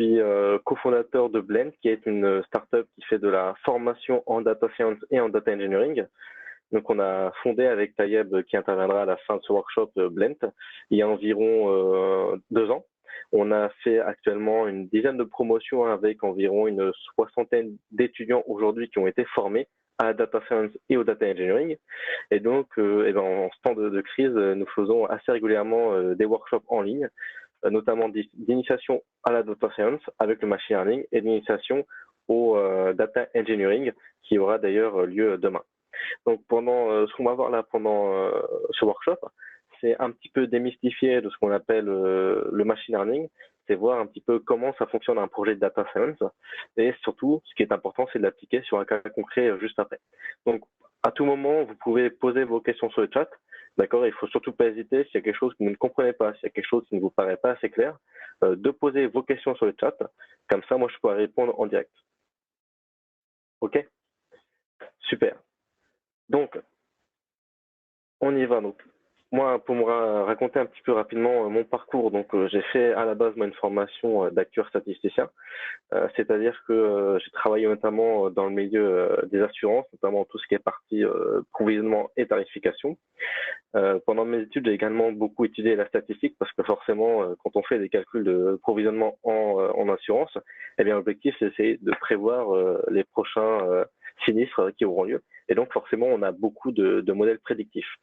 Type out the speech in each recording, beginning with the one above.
suis cofondateur de Blend, qui est une startup qui fait de la formation en data science et en data engineering. Donc, on a fondé avec Tayeb, qui interviendra à la fin de ce workshop, Blend, il y a environ 2 ans. On a fait actuellement une dizaine de promotions avec environ une soixantaine d'étudiants aujourd'hui qui ont été formés à la data science et au data engineering. Et donc, en ce temps de crise, nous faisons assez régulièrement des workshops en ligne, notamment d'initiation à la data science avec le machine learning et d'initiation au data engineering qui aura d'ailleurs lieu demain. Donc ce qu'on va voir là pendant ce workshop, c'est un petit peu démystifier de ce qu'on appelle le machine learning, c'est voir un petit peu comment ça fonctionne un projet de data science et surtout, ce qui est important, c'est de l'appliquer sur un cas concret juste après. Donc, à tout moment, vous pouvez poser vos questions sur le chat. D'accord, il faut surtout pas hésiter s'il y a quelque chose que vous ne comprenez pas, s'il y a quelque chose qui ne vous paraît pas assez clair, de poser vos questions sur le chat. Comme ça, moi, je pourrai répondre en direct. Ok? Super. Donc, on y va. Donc, moi, pour me raconter un petit peu rapidement mon parcours, donc j'ai fait à la base une formation d'actuaire statisticien, c'est-à-dire que j'ai travaillé notamment dans le milieu des assurances, notamment tout ce qui est partie provisionnement et tarification. Pendant mes études, j'ai également beaucoup étudié la statistique parce que forcément, quand on fait des calculs de provisionnement en assurance, eh bien l'objectif c'est d'essayer de prévoir les prochains sinistres qui auront lieu. Et donc forcément, on a beaucoup de modèles prédictifs.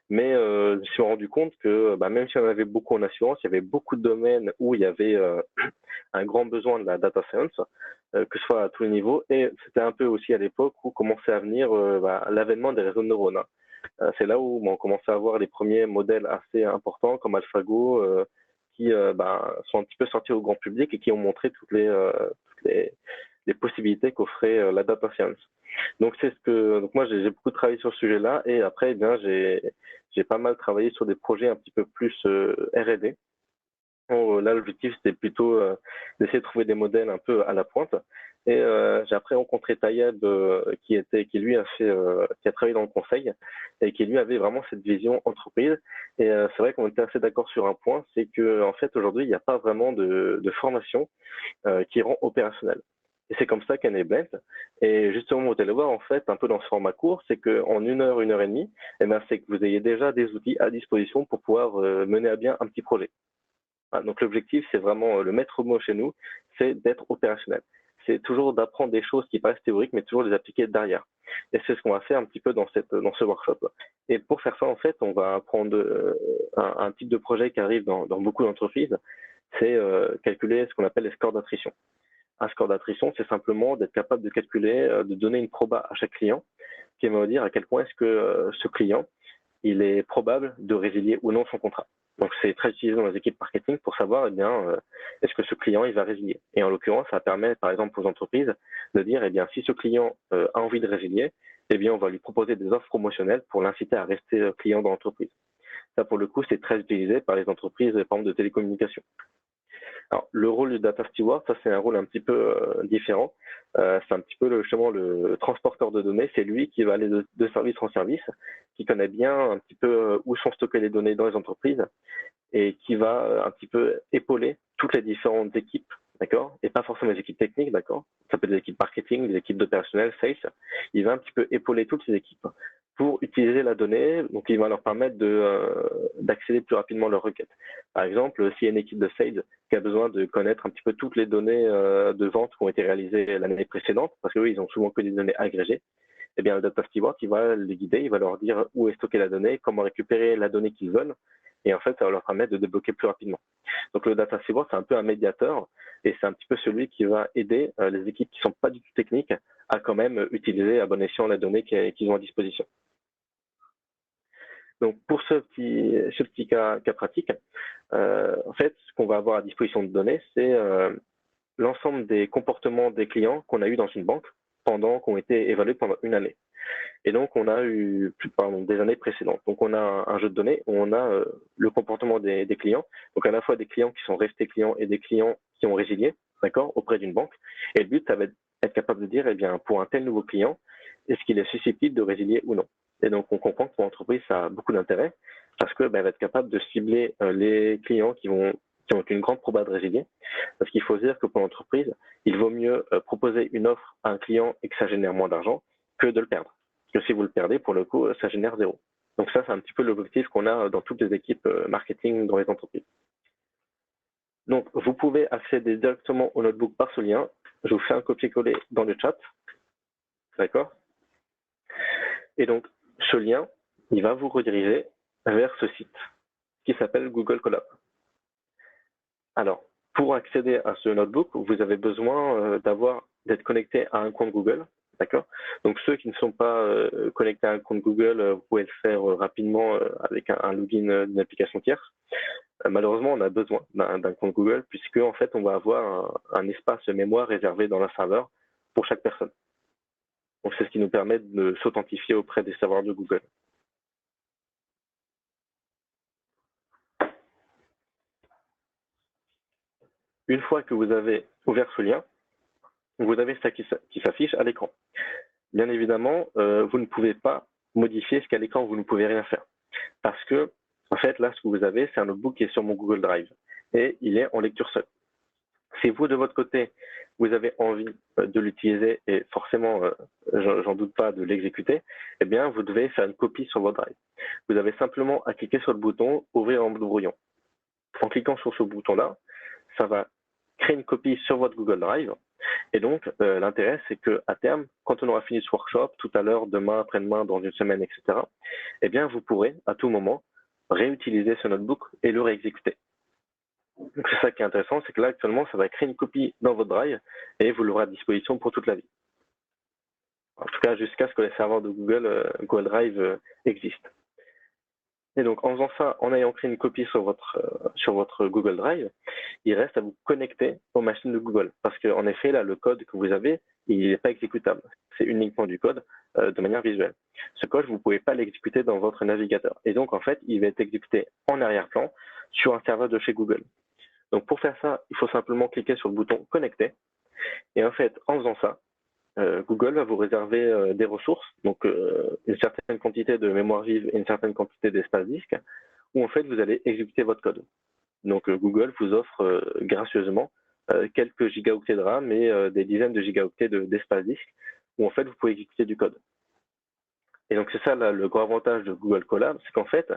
Mais je me suis rendu compte que même si on avait beaucoup en assurance, il y avait beaucoup de domaines où il y avait un grand besoin de la data science, que ce soit à tous les niveaux. Et c'était un peu aussi à l'époque où commençait à venir l'avènement des réseaux de neurones. C'est là où on commençait à avoir les premiers modèles assez importants comme AlphaGo qui sont un petit peu sortis au grand public et qui ont montré toutes les possibilités qu'offrait la data science. Donc donc moi j'ai beaucoup travaillé sur ce sujet-là et après j'ai pas mal travaillé sur des projets un petit peu plus R&D. Là l'objectif c'était plutôt d'essayer de trouver des modèles un peu à la pointe. Et j'ai après rencontré Tayeb qui a travaillé dans le conseil et qui lui avait vraiment cette vision entreprise. Et c'est vrai qu'on était assez d'accord sur un point, c'est que en fait aujourd'hui il n'y a pas vraiment de formation qui rend opérationnel. Et c'est comme ça qu'est né Blend. Et justement, vous allez voir, en fait, un peu dans ce format court, c'est qu'en 1 heure, 1 heure et demie, c'est que vous ayez déjà des outils à disposition pour pouvoir mener à bien un petit projet. Donc l'objectif, c'est vraiment le maître mot chez nous, c'est d'être opérationnel. C'est toujours d'apprendre des choses qui paraissent théoriques, mais toujours les appliquer derrière. Et c'est ce qu'on va faire un petit peu dans ce workshop. Et pour faire ça, en fait, on va prendre un type de projet qui arrive dans beaucoup d'entreprises, c'est calculer ce qu'on appelle les scores d'attrition. Un score d'attrition, c'est simplement d'être capable de calculer, de donner une proba à chaque client, qui va dire à quel point est-ce que ce client, il est probable de résilier ou non son contrat. Donc c'est très utilisé dans les équipes marketing pour savoir est-ce que ce client il va résilier. Et en l'occurrence, ça permet par exemple aux entreprises de dire si ce client a envie de résilier, on va lui proposer des offres promotionnelles pour l'inciter à rester client dans l'entreprise. Ça pour le coup, c'est très utilisé par les entreprises par exemple de télécommunications. Alors, le rôle du data steward, ça c'est un rôle un petit peu différent. C'est un petit peu justement le transporteur de données. C'est lui qui va aller de service en service, qui connaît bien un petit peu où sont stockées les données dans les entreprises et qui va un petit peu épauler toutes les différentes équipes, d'accord, et pas forcément les équipes techniques, d'accord. Ça peut être des équipes marketing, des équipes d'opérationnel, sales. Il va un petit peu épauler toutes ces équipes pour utiliser la donnée, donc il va leur permettre d'accéder plus rapidement à leurs requêtes. Par exemple, s'il y a une équipe de sales qui a besoin de connaître un petit peu toutes les données de vente qui ont été réalisées l'année précédente, parce qu'eux, ils ont souvent que des données agrégées, le data steward, il va les guider, il va leur dire où est stockée la donnée, comment récupérer la donnée qu'ils veulent, et en fait, ça va leur permettre de débloquer plus rapidement. Donc le data steward, c'est un peu un médiateur, et c'est un petit peu celui qui va aider les équipes qui sont pas du tout techniques à quand même utiliser à bon escient les données qu'ils ont à disposition. Donc pour ce petit cas pratique, en fait, ce qu'on va avoir à disposition de données, c'est l'ensemble des comportements des clients qu'on a eu dans une banque qui ont été évalués pendant une année. Et donc, on a eu des années précédentes. Donc, on a un jeu de données où on a le comportement des clients. Donc, à la fois des clients qui sont restés clients et des clients qui ont résilié, d'accord, auprès d'une banque. Et le but, ça va être capable de dire, pour un tel nouveau client, est-ce qu'il est susceptible de résilier ou non. Et donc, on comprend que pour l'entreprise, ça a beaucoup d'intérêt parce que va être capable de cibler les clients qui vont qui ont une grande probabilité de résilier. Parce qu'il faut se dire que pour l'entreprise, il vaut mieux proposer une offre à un client et que ça génère moins d'argent que de le perdre. Parce que si vous le perdez, pour le coup, ça génère zéro. Donc ça, c'est un petit peu l'objectif qu'on a dans toutes les équipes marketing dans les entreprises. Donc, vous pouvez accéder directement au notebook par ce lien. Je vous fais un copier-coller dans le chat. D'accord? Et donc, ce lien, il va vous rediriger vers ce site qui s'appelle Google Colab. Alors, pour accéder à ce notebook, vous avez besoin d'être connecté à un compte Google. D'accord? Donc, ceux qui ne sont pas connectés à un compte Google, vous pouvez le faire rapidement avec un login d'une application tierce. Malheureusement, on a besoin d'un compte Google puisque en fait, on va avoir un espace mémoire réservé dans un serveur pour chaque personne. Donc, c'est ce qui nous permet de s'authentifier auprès des serveurs de Google. Une fois que vous avez ouvert ce lien, vous avez ça qui s'affiche à l'écran. Bien évidemment, vous ne pouvez pas modifier ce qu'à l'écran, vous ne pouvez rien faire. Parce que, en fait, là, ce que vous avez, c'est un notebook qui est sur mon Google Drive et il est en lecture seule. Si vous, de votre côté, vous avez envie de l'utiliser et forcément, j'en doute pas, de l'exécuter, eh bien, vous devez faire une copie sur votre Drive. Vous avez simplement à cliquer sur le bouton « Ouvrir en mode brouillon ». En cliquant sur ce bouton-là, ça va créer une copie sur votre Google Drive. Et donc, l'intérêt, c'est qu'à terme, quand on aura fini ce workshop, tout à l'heure, demain, après-demain, dans une semaine, etc., eh bien, vous pourrez, à tout moment, réutiliser ce notebook et le réexécuter. Donc, c'est ça qui est intéressant, c'est que là, actuellement, ça va créer une copie dans votre Drive et vous l'aurez à disposition pour toute la vie. En tout cas, jusqu'à ce que les serveurs de Google Drive existent. Et donc, en faisant ça, en ayant créé une copie sur votre Google Drive, il reste à vous connecter aux machines de Google. Parce qu'en effet, là, le code que vous avez, il n'est pas exécutable. C'est uniquement du code de manière visuelle. Ce code, vous ne pouvez pas l'exécuter dans votre navigateur. Et donc, en fait, il va être exécuté en arrière-plan sur un serveur de chez Google. Donc, pour faire ça, il faut simplement cliquer sur le bouton « Connecter ». Et en fait, en faisant ça, Google va vous réserver des ressources, donc une certaine quantité de mémoire vive et une certaine quantité d'espace disque, où en fait vous allez exécuter votre code. Donc Google vous offre gracieusement quelques gigaoctets de RAM et des dizaines de gigaoctets d'espace disque, où en fait vous pouvez exécuter du code. Et donc c'est ça là, le grand avantage de Google Colab, c'est qu'en fait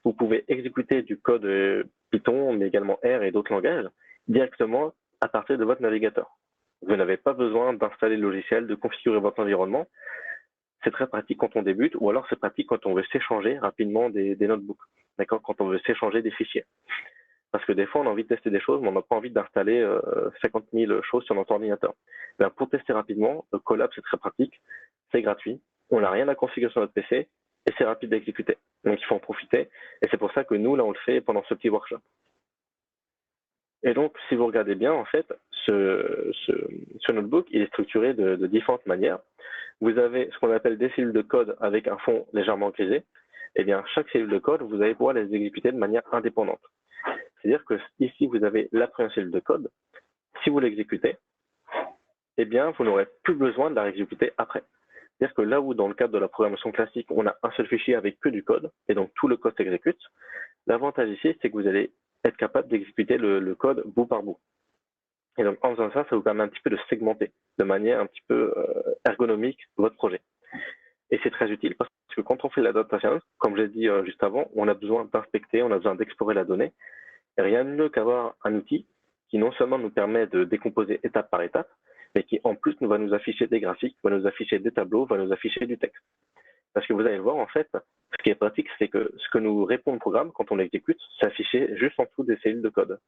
vous pouvez exécuter du code Python, mais également R et d'autres langages, directement à partir de votre navigateur. Vous n'avez pas besoin d'installer le logiciel, de configurer votre environnement. C'est très pratique quand on débute, ou alors c'est pratique quand on veut s'échanger rapidement des notebooks, d'accord, quand on veut s'échanger des fichiers. Parce que des fois, on a envie de tester des choses, mais on n'a pas envie d'installer 50 000 choses sur notre ordinateur. Bien, pour tester rapidement, Colab, c'est très pratique, c'est gratuit, on n'a rien à configurer sur notre PC, et c'est rapide à exécuter. Donc, il faut en profiter, et c'est pour ça que nous, là, on le fait pendant ce petit workshop. Et donc, si vous regardez bien, en fait, ce notebook, il est structuré de différentes manières. Vous avez ce qu'on appelle des cellules de code avec un fond légèrement grisé. Eh bien, chaque cellule de code, vous allez pouvoir les exécuter de manière indépendante. C'est-à-dire que ici, vous avez la première cellule de code. Si vous l'exécutez, eh bien, vous n'aurez plus besoin de la réexécuter après. C'est-à-dire que là où, dans le cadre de la programmation classique, on a un seul fichier avec que du code, et donc tout le code s'exécute, l'avantage ici, c'est que vous allez être capable d'exécuter le code bout par bout. Et donc, en faisant ça, ça vous permet un petit peu de segmenter de manière un petit peu ergonomique votre projet. Et c'est très utile parce que quand on fait la data science, comme j'ai dit juste avant, on a besoin d'inspecter, on a besoin d'explorer la donnée. Et rien de mieux qu'avoir un outil qui non seulement nous permet de décomposer étape par étape, mais qui en plus va nous afficher des graphiques, va nous afficher des tableaux, va nous afficher du texte. Parce que vous allez le voir, en fait, ce qui est pratique, c'est que ce que nous répond le programme quand on l'exécute, c'est affiché juste en dessous des cellules de code.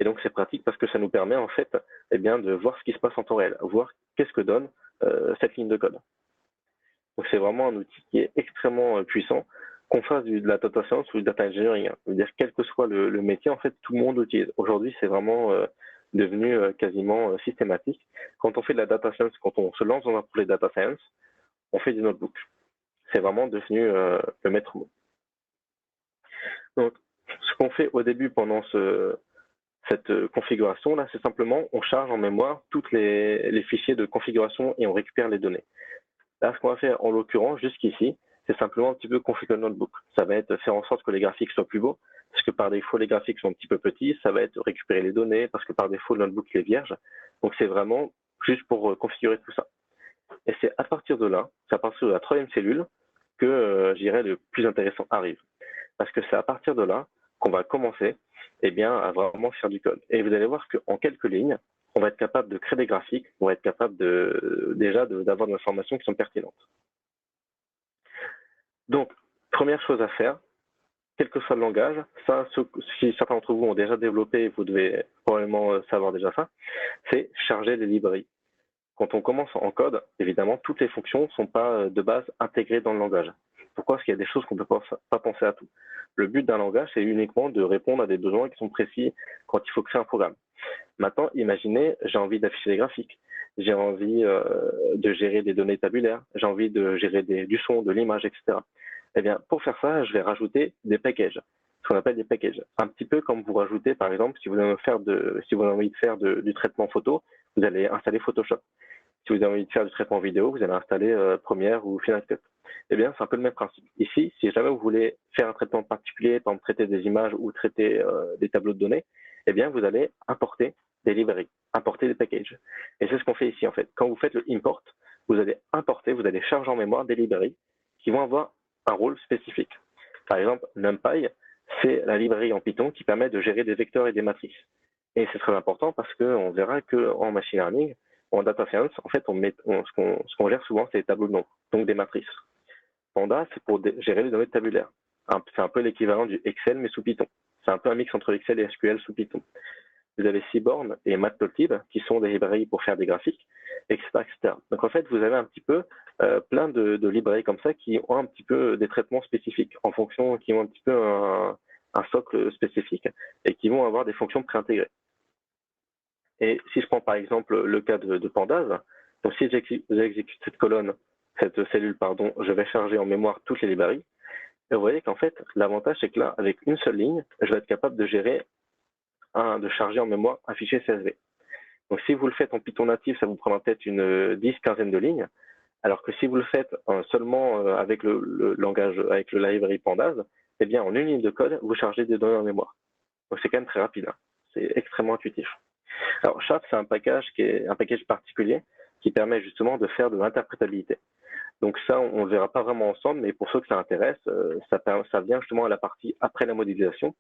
Et donc, c'est pratique parce que ça nous permet, en fait, eh bien, de voir ce qui se passe en temps réel, voir qu'est-ce que donne cette ligne de code. Donc, c'est vraiment un outil qui est extrêmement puissant, qu'on fasse de la data science ou du data engineering. Hein. C'est-à-dire, quel que soit le métier, en fait, tout le monde l'utilise. Aujourd'hui, c'est vraiment devenu quasiment systématique. Quand on fait de la data science, quand on se lance dans un projet data science, on fait du notebook. C'est vraiment devenu le maître mot. Donc, ce qu'on fait au début pendant cette configuration-là, c'est simplement, on charge en mémoire tous les fichiers de configuration et on récupère les données. Là, ce qu'on va faire, en l'occurrence, jusqu'ici, c'est simplement un petit peu configurer le notebook. Ça va être faire en sorte que les graphiques soient plus beaux, parce que par défaut, les graphiques sont un petit peu petits. Ça va être récupérer les données, parce que par défaut, le notebook est vierge. Donc, c'est vraiment juste pour configurer tout ça. Et c'est à partir de là, c'est à partir de la troisième cellule que, je dirais, le plus intéressant arrive. Parce que c'est à partir de là qu'on va commencer à vraiment faire du code. Et vous allez voir qu'en quelques lignes, on va être capable de créer des graphiques, on va être capable d'avoir des informations qui sont pertinentes. Donc, première chose à faire, quel que soit le langage, ça, si certains d'entre vous ont déjà développé, vous devez probablement savoir déjà ça, c'est charger les librairies. Quand on commence en code, évidemment, toutes les fonctions ne sont pas de base intégrées dans le langage. Pourquoi? Parce qu'il y a des choses qu'on ne peut pas penser à tout. Le but d'un langage, c'est uniquement de répondre à des besoins qui sont précis quand il faut créer un programme. Maintenant, imaginez, j'ai envie d'afficher des graphiques, j'ai envie de gérer des données tabulaires, j'ai envie de gérer du son, de l'image, etc. Eh bien, pour faire ça, je vais rajouter des packages, ce qu'on appelle des packages. Un petit peu comme vous rajoutez, par exemple, si vous avez envie de faire du traitement photo, vous allez installer Photoshop. Si vous avez envie de faire du traitement vidéo, vous allez installer Premiere ou Final Cut. Eh bien, c'est un peu le même principe. Ici, si jamais vous voulez faire un traitement particulier, par exemple traiter des images ou traiter des tableaux de données, eh bien, vous allez importer des librairies, importer des packages. Et c'est ce qu'on fait ici, en fait. Quand vous faites le import, vous allez importer, vous allez charger en mémoire des librairies qui vont avoir un rôle spécifique. Par exemple, NumPy, c'est la librairie en Python qui permet de gérer des vecteurs et des matrices. Et c'est très important parce qu'on verra qu'en machine learning, en data science, en fait, ce qu'on gère souvent, c'est des tableaux de nombres, donc des matrices. Panda, c'est pour gérer les données tabulaires. C'est un peu l'équivalent du Excel, mais sous Python. C'est un peu un mix entre Excel et SQL sous Python. Vous avez Seaborn et Matplotlib, qui sont des librairies pour faire des graphiques, etc., etc. Donc en fait, vous avez un petit peu plein de librairies comme ça qui ont un petit peu des traitements spécifiques, en fonction, qui ont un petit peu un socle spécifique et qui vont avoir des fonctions préintégrées. Et si je prends par exemple le cas de Pandas, donc si j'exécute cette cellule, je vais charger en mémoire toutes les librairies. Et vous voyez qu'en fait, l'avantage, c'est que là, avec une seule ligne, je vais être capable de de charger en mémoire un fichier CSV. Donc si vous le faites en Python natif, ça vous prendra peut-être une 10-15 de lignes, alors que si vous le faites seulement avec le langage, avec le library Pandas, eh bien en une ligne de code, vous chargez des données en mémoire. Donc c'est quand même très rapide, hein. C'est extrêmement intuitif. Alors SHAP, c'est un package particulier qui permet justement de faire de l'interprétabilité. Donc ça, on ne verra pas vraiment ensemble, mais pour ceux que ça intéresse, ça vient justement à la partie après la modélisation.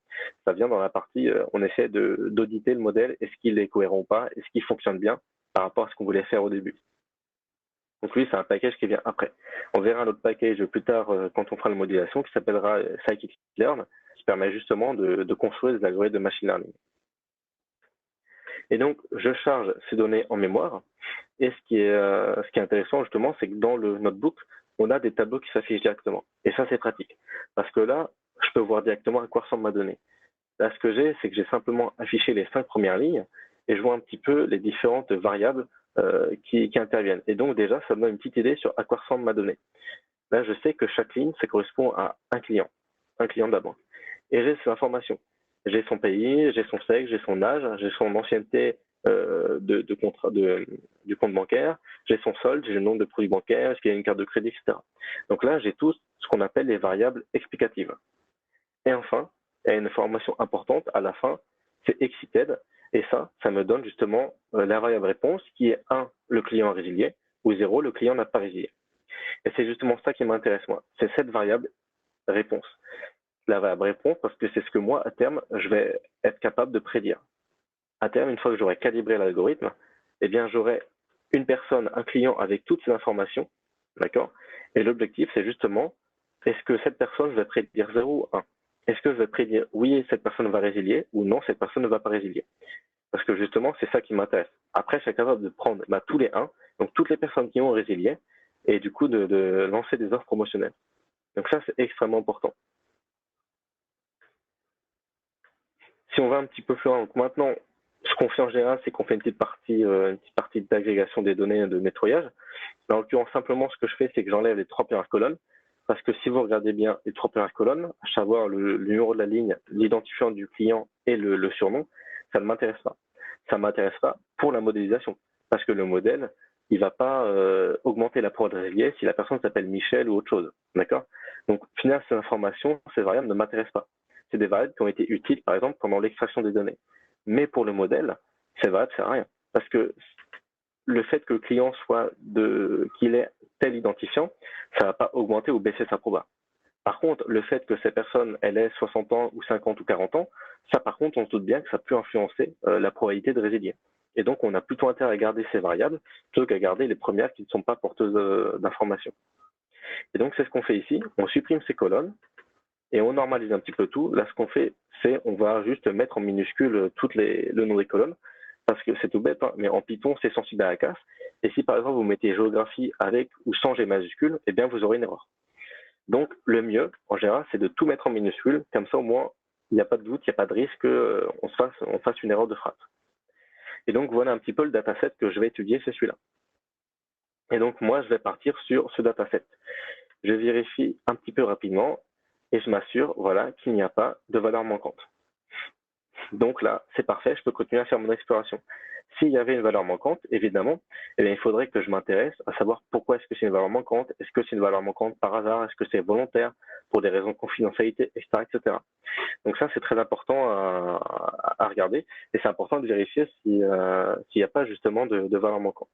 Ça vient dans la partie, on essaie d'auditer le modèle, est-ce qu'il est cohérent ou pas, est-ce qu'il fonctionne bien par rapport à ce qu'on voulait faire au début. Donc lui, c'est un package qui vient après. On verra un autre package plus tard quand on fera la modélisation qui s'appellera scikit-learn, qui permet justement de construire des algorithmes de machine learning. Et donc, je charge ces données en mémoire. Et ce qui est intéressant, justement, c'est que dans le notebook, on a des tableaux qui s'affichent directement. Et ça, c'est pratique. Parce que là, je peux voir directement à quoi ressemble ma donnée. Là, ce que c'est que j'ai simplement affiché les 5 premières lignes et je vois un petit peu les différentes variables qui interviennent. Et donc, déjà, ça me donne une petite idée sur à quoi ressemble ma donnée. Là, je sais que chaque ligne, ça correspond à un client de la banque. Et j'ai ces informations. J'ai son pays, j'ai son sexe, j'ai son âge, j'ai son ancienneté du compte bancaire, j'ai son solde, j'ai le nombre de produits bancaires, est-ce qu'il y a une carte de crédit, etc. Donc là, j'ai tout ce qu'on appelle les variables explicatives. Et enfin, il y a une information importante à la fin, c'est excited, et ça me donne justement la variable réponse qui est 1, le client a résilié, ou 0, le client n'a pas résilié. Et c'est justement ça qui m'intéresse moi, c'est cette variable réponse. La variable réponse parce que c'est ce que moi, à terme, je vais être capable de prédire. À terme, une fois que j'aurai calibré l'algorithme, eh bien, j'aurai une personne, un client avec toutes ces informations, d'accord? Et l'objectif, c'est justement, est-ce que cette personne va prédire 0 ou 1? Est-ce que je vais prédire oui, cette personne va résilier ou non, cette personne ne va pas résilier? Parce que justement, c'est ça qui m'intéresse. Après, je suis capable de prendre tous les 1, donc toutes les personnes qui ont résilié, et du coup, de lancer des offres promotionnelles. Donc ça, c'est extrêmement important. Si on va un petit peu plus loin, donc maintenant, ce qu'on fait en général, c'est qu'on fait une petite partie d'agrégation des données de nettoyage. En l'occurrence, simplement, ce que je fais, c'est que j'enlève les 3 premières colonnes. Parce que si vous regardez bien les 3 premières colonnes, à savoir le numéro de la ligne, l'identifiant du client et le surnom, ça ne m'intéresse pas. Ça m'intéresse pas pour la modélisation. Parce que le modèle, il va pas augmenter la probabilité de résilier si la personne s'appelle Michel ou autre chose. D'accord? Donc, au final, ces informations, ces variables ne m'intéressent pas. C'est des variables qui ont été utiles, par exemple, pendant l'extraction des données. Mais pour le modèle, ces variables ne servent à rien. Parce que le fait que le client qu'il ait tel identifiant, ça ne va pas augmenter ou baisser sa proba. Par contre, le fait que ces personnes, elles aient 60 ans ou 50 ou 40 ans, ça par contre, on se doute bien que ça peut influencer la probabilité de résilier. Et donc, on a plutôt intérêt à garder ces variables plutôt qu'à garder les premières qui ne sont pas porteuses d'informations. Et donc, c'est ce qu'on fait ici. On supprime ces colonnes et on normalise un petit peu tout. Là, ce qu'on fait, c'est on va juste mettre en minuscule le nom des colonnes parce que c'est tout bête, hein, mais en Python, c'est sensible à la casse. Et si par exemple, vous mettez géographie avec ou sans G majuscule, eh bien, vous aurez une erreur. Donc, le mieux, en général, c'est de tout mettre en minuscule. Comme ça, au moins, il n'y a pas de doute, il n'y a pas de risque qu'on fasse une erreur de frappe. Et donc, voilà un petit peu le dataset que je vais étudier, c'est celui-là. Et donc, moi, je vais partir sur ce dataset. Je vérifie un petit peu rapidement et je m'assure, voilà, qu'il n'y a pas de valeur manquante. Donc là, c'est parfait, je peux continuer à faire mon exploration. S'il y avait une valeur manquante, évidemment, eh bien, il faudrait que je m'intéresse à savoir pourquoi est-ce que c'est une valeur manquante, est-ce que c'est une valeur manquante par hasard, est-ce que c'est volontaire, pour des raisons de confidentialité, etc. etc. Donc ça, c'est très important à regarder et c'est important de vérifier s'il n'y a pas justement de valeur manquante.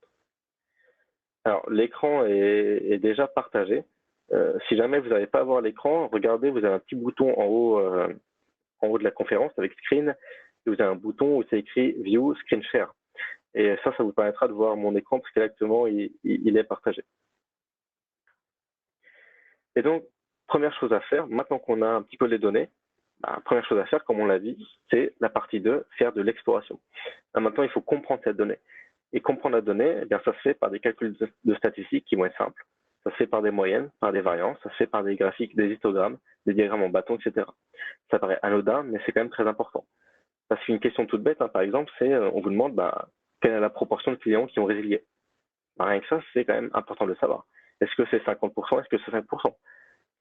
Alors, l'écran est déjà partagé. Si jamais vous n'arrivez pas à voir l'écran, regardez, vous avez un petit bouton en haut de la conférence avec Screen. Et vous avez un bouton où c'est écrit View Screen Share. Et ça vous permettra de voir mon écran parce qu'actuellement, il est partagé. Et donc, première chose à faire, maintenant qu'on a un petit peu les données, première chose à faire, comme on l'a dit, c'est la partie 2, faire de l'exploration. Maintenant, il faut comprendre cette donnée. Et comprendre la donnée, eh bien, ça se fait par des calculs de statistiques qui vont être simples. Ça se fait par des moyennes, par des variances, ça se fait par des graphiques, des histogrammes, des diagrammes en bâton, etc. Ça paraît anodin, mais c'est quand même très important. Parce qu'une question toute bête, hein, par exemple, c'est on vous demande quelle est la proportion de clients qui ont résilié. Rien que ça, c'est quand même important de le savoir. Est-ce que c'est 50%, est-ce que c'est 5%?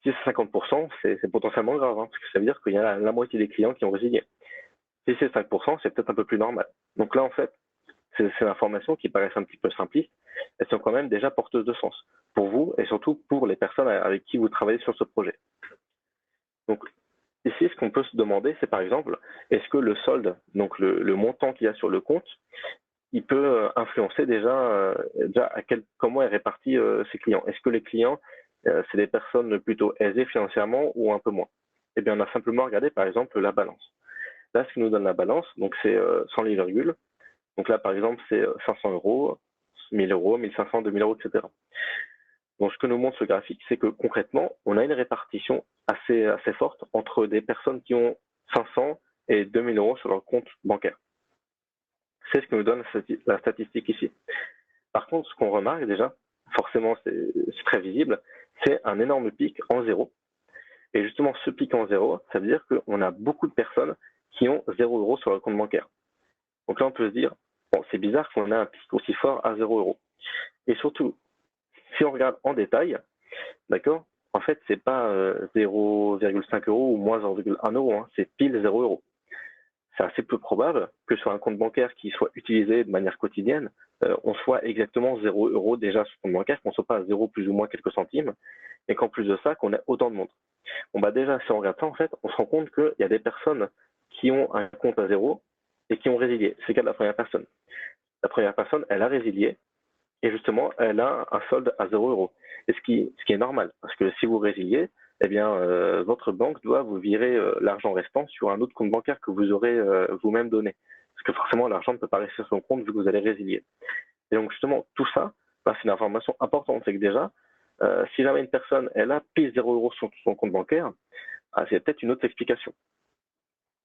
Si c'est 50%, c'est potentiellement grave, hein, parce que ça veut dire qu'il y a la moitié des clients qui ont résilié. Si c'est 5%, c'est peut-être un peu plus normal. Donc là, en fait, ces informations qui paraissent un petit peu simplistes, elles sont quand même déjà porteuses de sens pour vous et surtout pour les personnes avec qui vous travaillez sur ce projet. Donc ici, ce qu'on peut se demander, c'est par exemple, est-ce que le solde, donc le montant qu'il y a sur le compte, il peut influencer déjà comment est réparti ces clients. Est-ce que les clients, c'est des personnes plutôt aisées financièrement ou un peu moins? Eh bien, on a simplement regardé par exemple la balance. Là, ce qui nous donne la balance, donc c'est sans les virgules. Donc là, par exemple, c'est 500 euros, 1000 euros, 1500, 2000 euros, etc. Donc, ce que nous montre ce graphique, c'est que concrètement, on a une répartition assez forte entre des personnes qui ont 500 et 2000 euros sur leur compte bancaire. C'est ce que nous donne la statistique ici. Par contre, ce qu'on remarque déjà, forcément c'est très visible, c'est un énorme pic en zéro. Et justement, ce pic en zéro, ça veut dire qu'on a beaucoup de personnes qui ont 0 euros sur leur compte bancaire. Donc là, on peut se dire, bon, c'est bizarre qu'on ait un pic aussi fort à 0 euros. Et surtout, si on regarde en détail, d'accord, en fait, c'est pas 0,5 euros ou moins 0,1 euro, hein, c'est pile 0 euros. C'est assez peu probable que sur un compte bancaire qui soit utilisé de manière quotidienne, on soit exactement 0 euros déjà sur le compte bancaire, qu'on ne soit pas à 0 plus ou moins quelques centimes, et qu'en plus de ça, qu'on ait autant de monde. Bon, déjà, si on regarde ça, en fait, on se rend compte qu'il y a des personnes qui ont un compte à 0 et qui ont résilié. C'est le cas de la première personne. La première personne, elle a résilié, et justement, elle a un solde à 0 euros. Et ce qui est normal, parce que si vous résiliez, eh bien, votre banque doit vous virer l'argent restant sur un autre compte bancaire que vous aurez vous-même donné. Parce que forcément, l'argent ne peut pas rester sur son compte vu que vous allez résilier. Et donc, justement, tout ça, c'est une information importante. C'est que déjà, si jamais une personne, elle a pile 0 euros sur son compte bancaire, c'est peut-être une autre explication.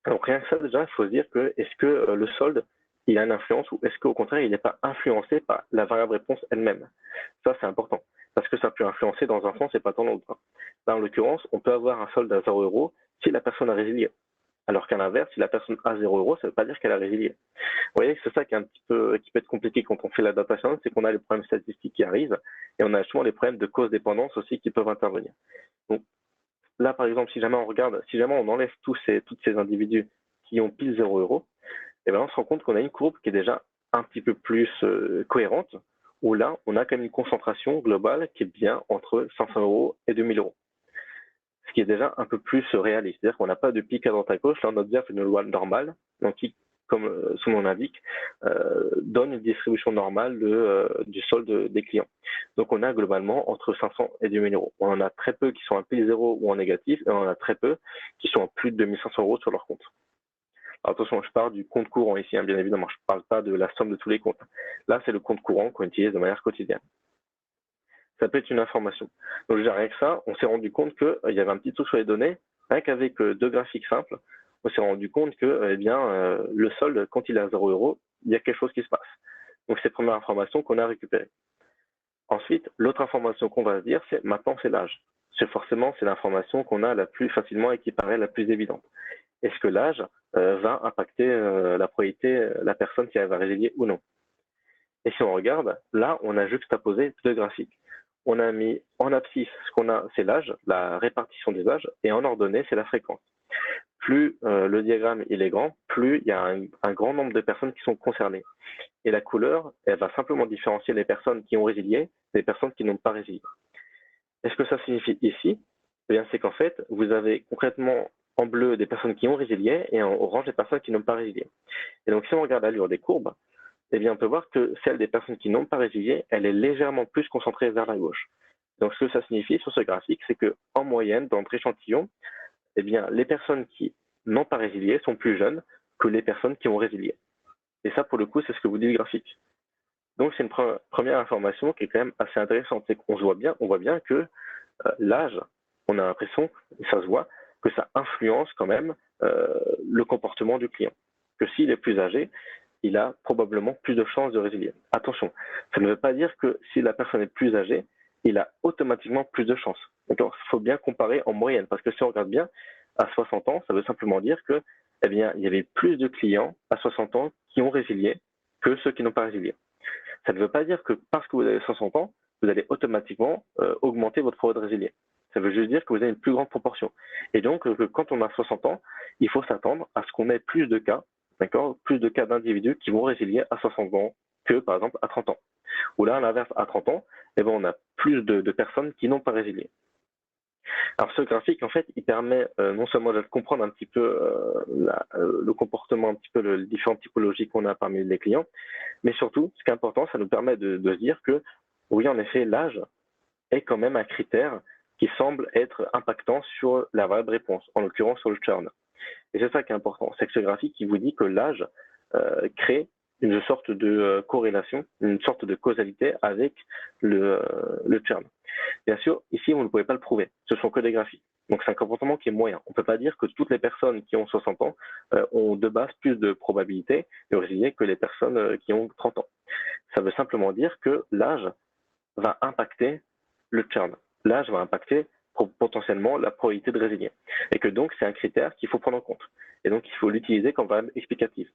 Donc, rien que ça, déjà, il faut se dire que est-ce que le solde, il a une influence ou est-ce qu'au contraire, il n'est pas influencé par la variable réponse elle-même? Ça, c'est important. Parce que ça peut influencer dans un sens et pas dans l'autre. Là, en l'occurrence, on peut avoir un solde à 0 euros si la personne a résilié. Alors qu'à l'inverse, si la personne a 0 euros, ça ne veut pas dire qu'elle a résilié. Vous voyez, c'est ça qui peut être compliqué quand on fait la data science, c'est qu'on a les problèmes statistiques qui arrivent et on a justement les problèmes de cause-dépendance aussi qui peuvent intervenir. Donc là, par exemple, si jamais on enlève tous ces individus qui ont pile 0 euros, et bien on se rend compte qu'on a une courbe qui est déjà un petit peu plus cohérente, où là, on a quand même une concentration globale qui est bien entre 500 € et 2000 €. Ce qui est déjà un peu plus réaliste. C'est-à-dire qu'on n'a pas de pic à droite à gauche. Là, on observe une loi normale, donc qui, comme son nom l'indique, donne une distribution normale du solde des clients. Donc, on a globalement entre 500 et 2000 €. On en a très peu qui sont à pile zéro ou en négatif, et on en a très peu qui sont à plus de 2500 € sur leur compte. Alors, attention, je parle du compte courant ici, hein, bien évidemment. Je ne parle pas de la somme de tous les comptes. Là, c'est le compte courant qu'on utilise de manière quotidienne. Ça peut être une information. Donc déjà, rien que ça, on s'est rendu compte qu'il y avait un petit truc sur les données, rien qu'avec deux graphiques simples, on s'est rendu compte que le solde, quand il est à 0 €, il y a quelque chose qui se passe. Donc c'est la première information qu'on a récupérée. Ensuite, l'autre information qu'on va se dire, c'est maintenant c'est l'âge. Forcément, c'est l'information qu'on a la plus facilement et qui paraît la plus évidente. Est-ce que l'âge va impacter la probabilité, la personne qui va résilier ou non? Et si on regarde, là, on a juxtaposé deux graphiques. On a mis en abscisse ce qu'on a, c'est l'âge, la répartition des âges, et en ordonnée, c'est la fréquence. Plus le diagramme il est grand, plus il y a un grand nombre de personnes qui sont concernées. Et la couleur, elle va simplement différencier les personnes qui ont résilié des personnes qui n'ont pas résilié. Et ce que ça signifie ici, eh bien, c'est qu'en fait, vous avez concrètement en bleu des personnes qui ont résilié et en orange des personnes qui n'ont pas résilié. Et donc, si on regarde l'allure des courbes, eh bien, on peut voir que celle des personnes qui n'ont pas résilié, elle est légèrement plus concentrée vers la gauche. Donc, ce que ça signifie sur ce graphique, c'est qu'en moyenne, dans notre échantillon, eh bien, les personnes qui n'ont pas résilié sont plus jeunes que les personnes qui ont résilié. Et ça, pour le coup, c'est ce que vous dit le graphique. Donc, c'est une première information qui est quand même assez intéressante. C'est qu'on voit bien que l'âge, on a l'impression, et ça se voit, que ça influence quand même le comportement du client. Que s'il est plus âgé, il a probablement plus de chances de résilier. Attention, ça ne veut pas dire que si la personne est plus âgée, il a automatiquement plus de chances. D'accord ? Il faut bien comparer en moyenne, parce que si on regarde bien, à 60 ans, ça veut simplement dire que, eh bien, il y avait plus de clients à 60 ans qui ont résilié que ceux qui n'ont pas résilié. Ça ne veut pas dire que parce que vous avez 60 ans, vous allez automatiquement augmenter votre probabilité de résilier. Ça veut juste dire que vous avez une plus grande proportion. Et donc, quand on a 60 ans, il faut s'attendre à ce qu'on ait plus de cas, d'accord, plus de cas d'individus qui vont résilier à 60 ans que, par exemple, à 30 ans. Ou là, à l'inverse, à 30 ans, eh ben, on a plus de personnes qui n'ont pas résilié. Alors, ce graphique, en fait, il permet non seulement de comprendre un petit peu le comportement, un petit peu les différentes typologies qu'on a parmi les clients, mais surtout, ce qui est important, ça nous permet de se dire que, oui, en effet, l'âge est quand même un critère qui semble être impactant sur la variable réponse, en l'occurrence sur le churn. Et c'est ça qui est important, c'est que ce graphique, il vous dit que l'âge crée une sorte de corrélation, une sorte de causalité avec le churn. Bien sûr, ici, vous ne pouvez pas le prouver, ce sont que des graphiques. Donc c'est un comportement qui est moyen. On ne peut pas dire que toutes les personnes qui ont 60 ans ont de base plus de probabilité de résilier que les personnes qui ont 30 ans. Ça veut simplement dire que l'âge va impacter le churn. L'âge va impacter potentiellement la probabilité de résilier. Et que donc, c'est un critère qu'il faut prendre en compte. Et donc, il faut l'utiliser comme variable explicative.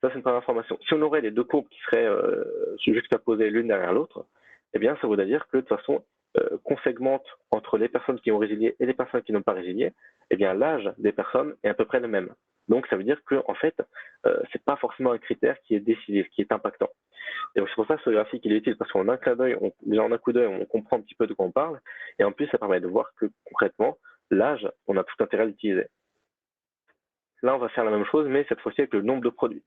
Ça, c'est une première information. Si on aurait les deux courbes qui seraient juxtaposées l'une derrière l'autre, eh bien, ça voudrait dire que de toute façon, qu'on segmente entre les personnes qui ont résilié et les personnes qui n'ont pas résilié, eh bien, l'âge des personnes est à peu près le même. Donc, ça veut dire que, en fait, c'est pas forcément un critère qui est décisif, qui est impactant. Et donc, c'est pour ça que ce graphique, il est utile, parce qu'en un clin d'œil, déjà en un coup d'œil, on comprend un petit peu de quoi on parle, et en plus, ça permet de voir que, concrètement, l'âge, on a tout intérêt à l'utiliser. Là, on va faire la même chose, mais cette fois-ci avec le nombre de produits.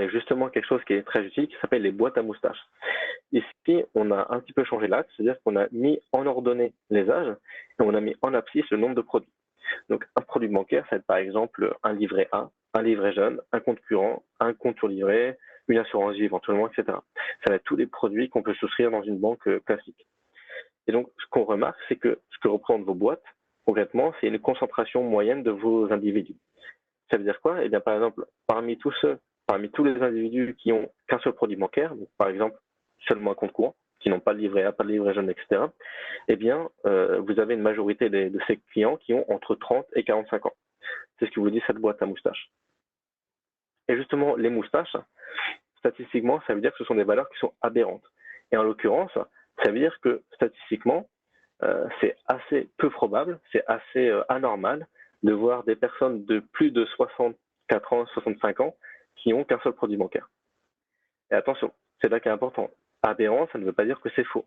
Justement, quelque chose qui est très utile, qui s'appelle les boîtes à moustaches. Ici, on a un petit peu changé l'axe, c'est-à-dire qu'on a mis en ordonnée les âges, et on a mis en abscisse le nombre de produits. Donc, un produit bancaire, ça va être par exemple un livret A, un livret jeune, un compte courant, un compte sur livret, une assurance vie éventuellement, etc. Ça va être tous les produits qu'on peut souscrire dans une banque classique. Et donc, ce qu'on remarque, c'est que ce que représentent vos boîtes, concrètement, c'est une concentration moyenne de vos individus. Ça veut dire quoi? Eh bien, par exemple, parmi tous les individus qui ont qu'un seul produit bancaire, donc par exemple seulement un compte courant, qui n'ont pas de livret A, pas de livret jeune, etc., eh bien, vous avez une majorité de ces clients qui ont entre 30 et 45 ans. C'est ce que vous dit cette boîte à moustaches. Et justement, les moustaches, statistiquement, ça veut dire que ce sont des valeurs qui sont aberrantes. Et en l'occurrence, ça veut dire que statistiquement, c'est assez peu probable, c'est assez anormal de voir des personnes de plus de 64 ans, 65 ans qui n'ont qu'un seul produit bancaire. Et attention, c'est là qui est important. Aberrant, ça ne veut pas dire que c'est faux.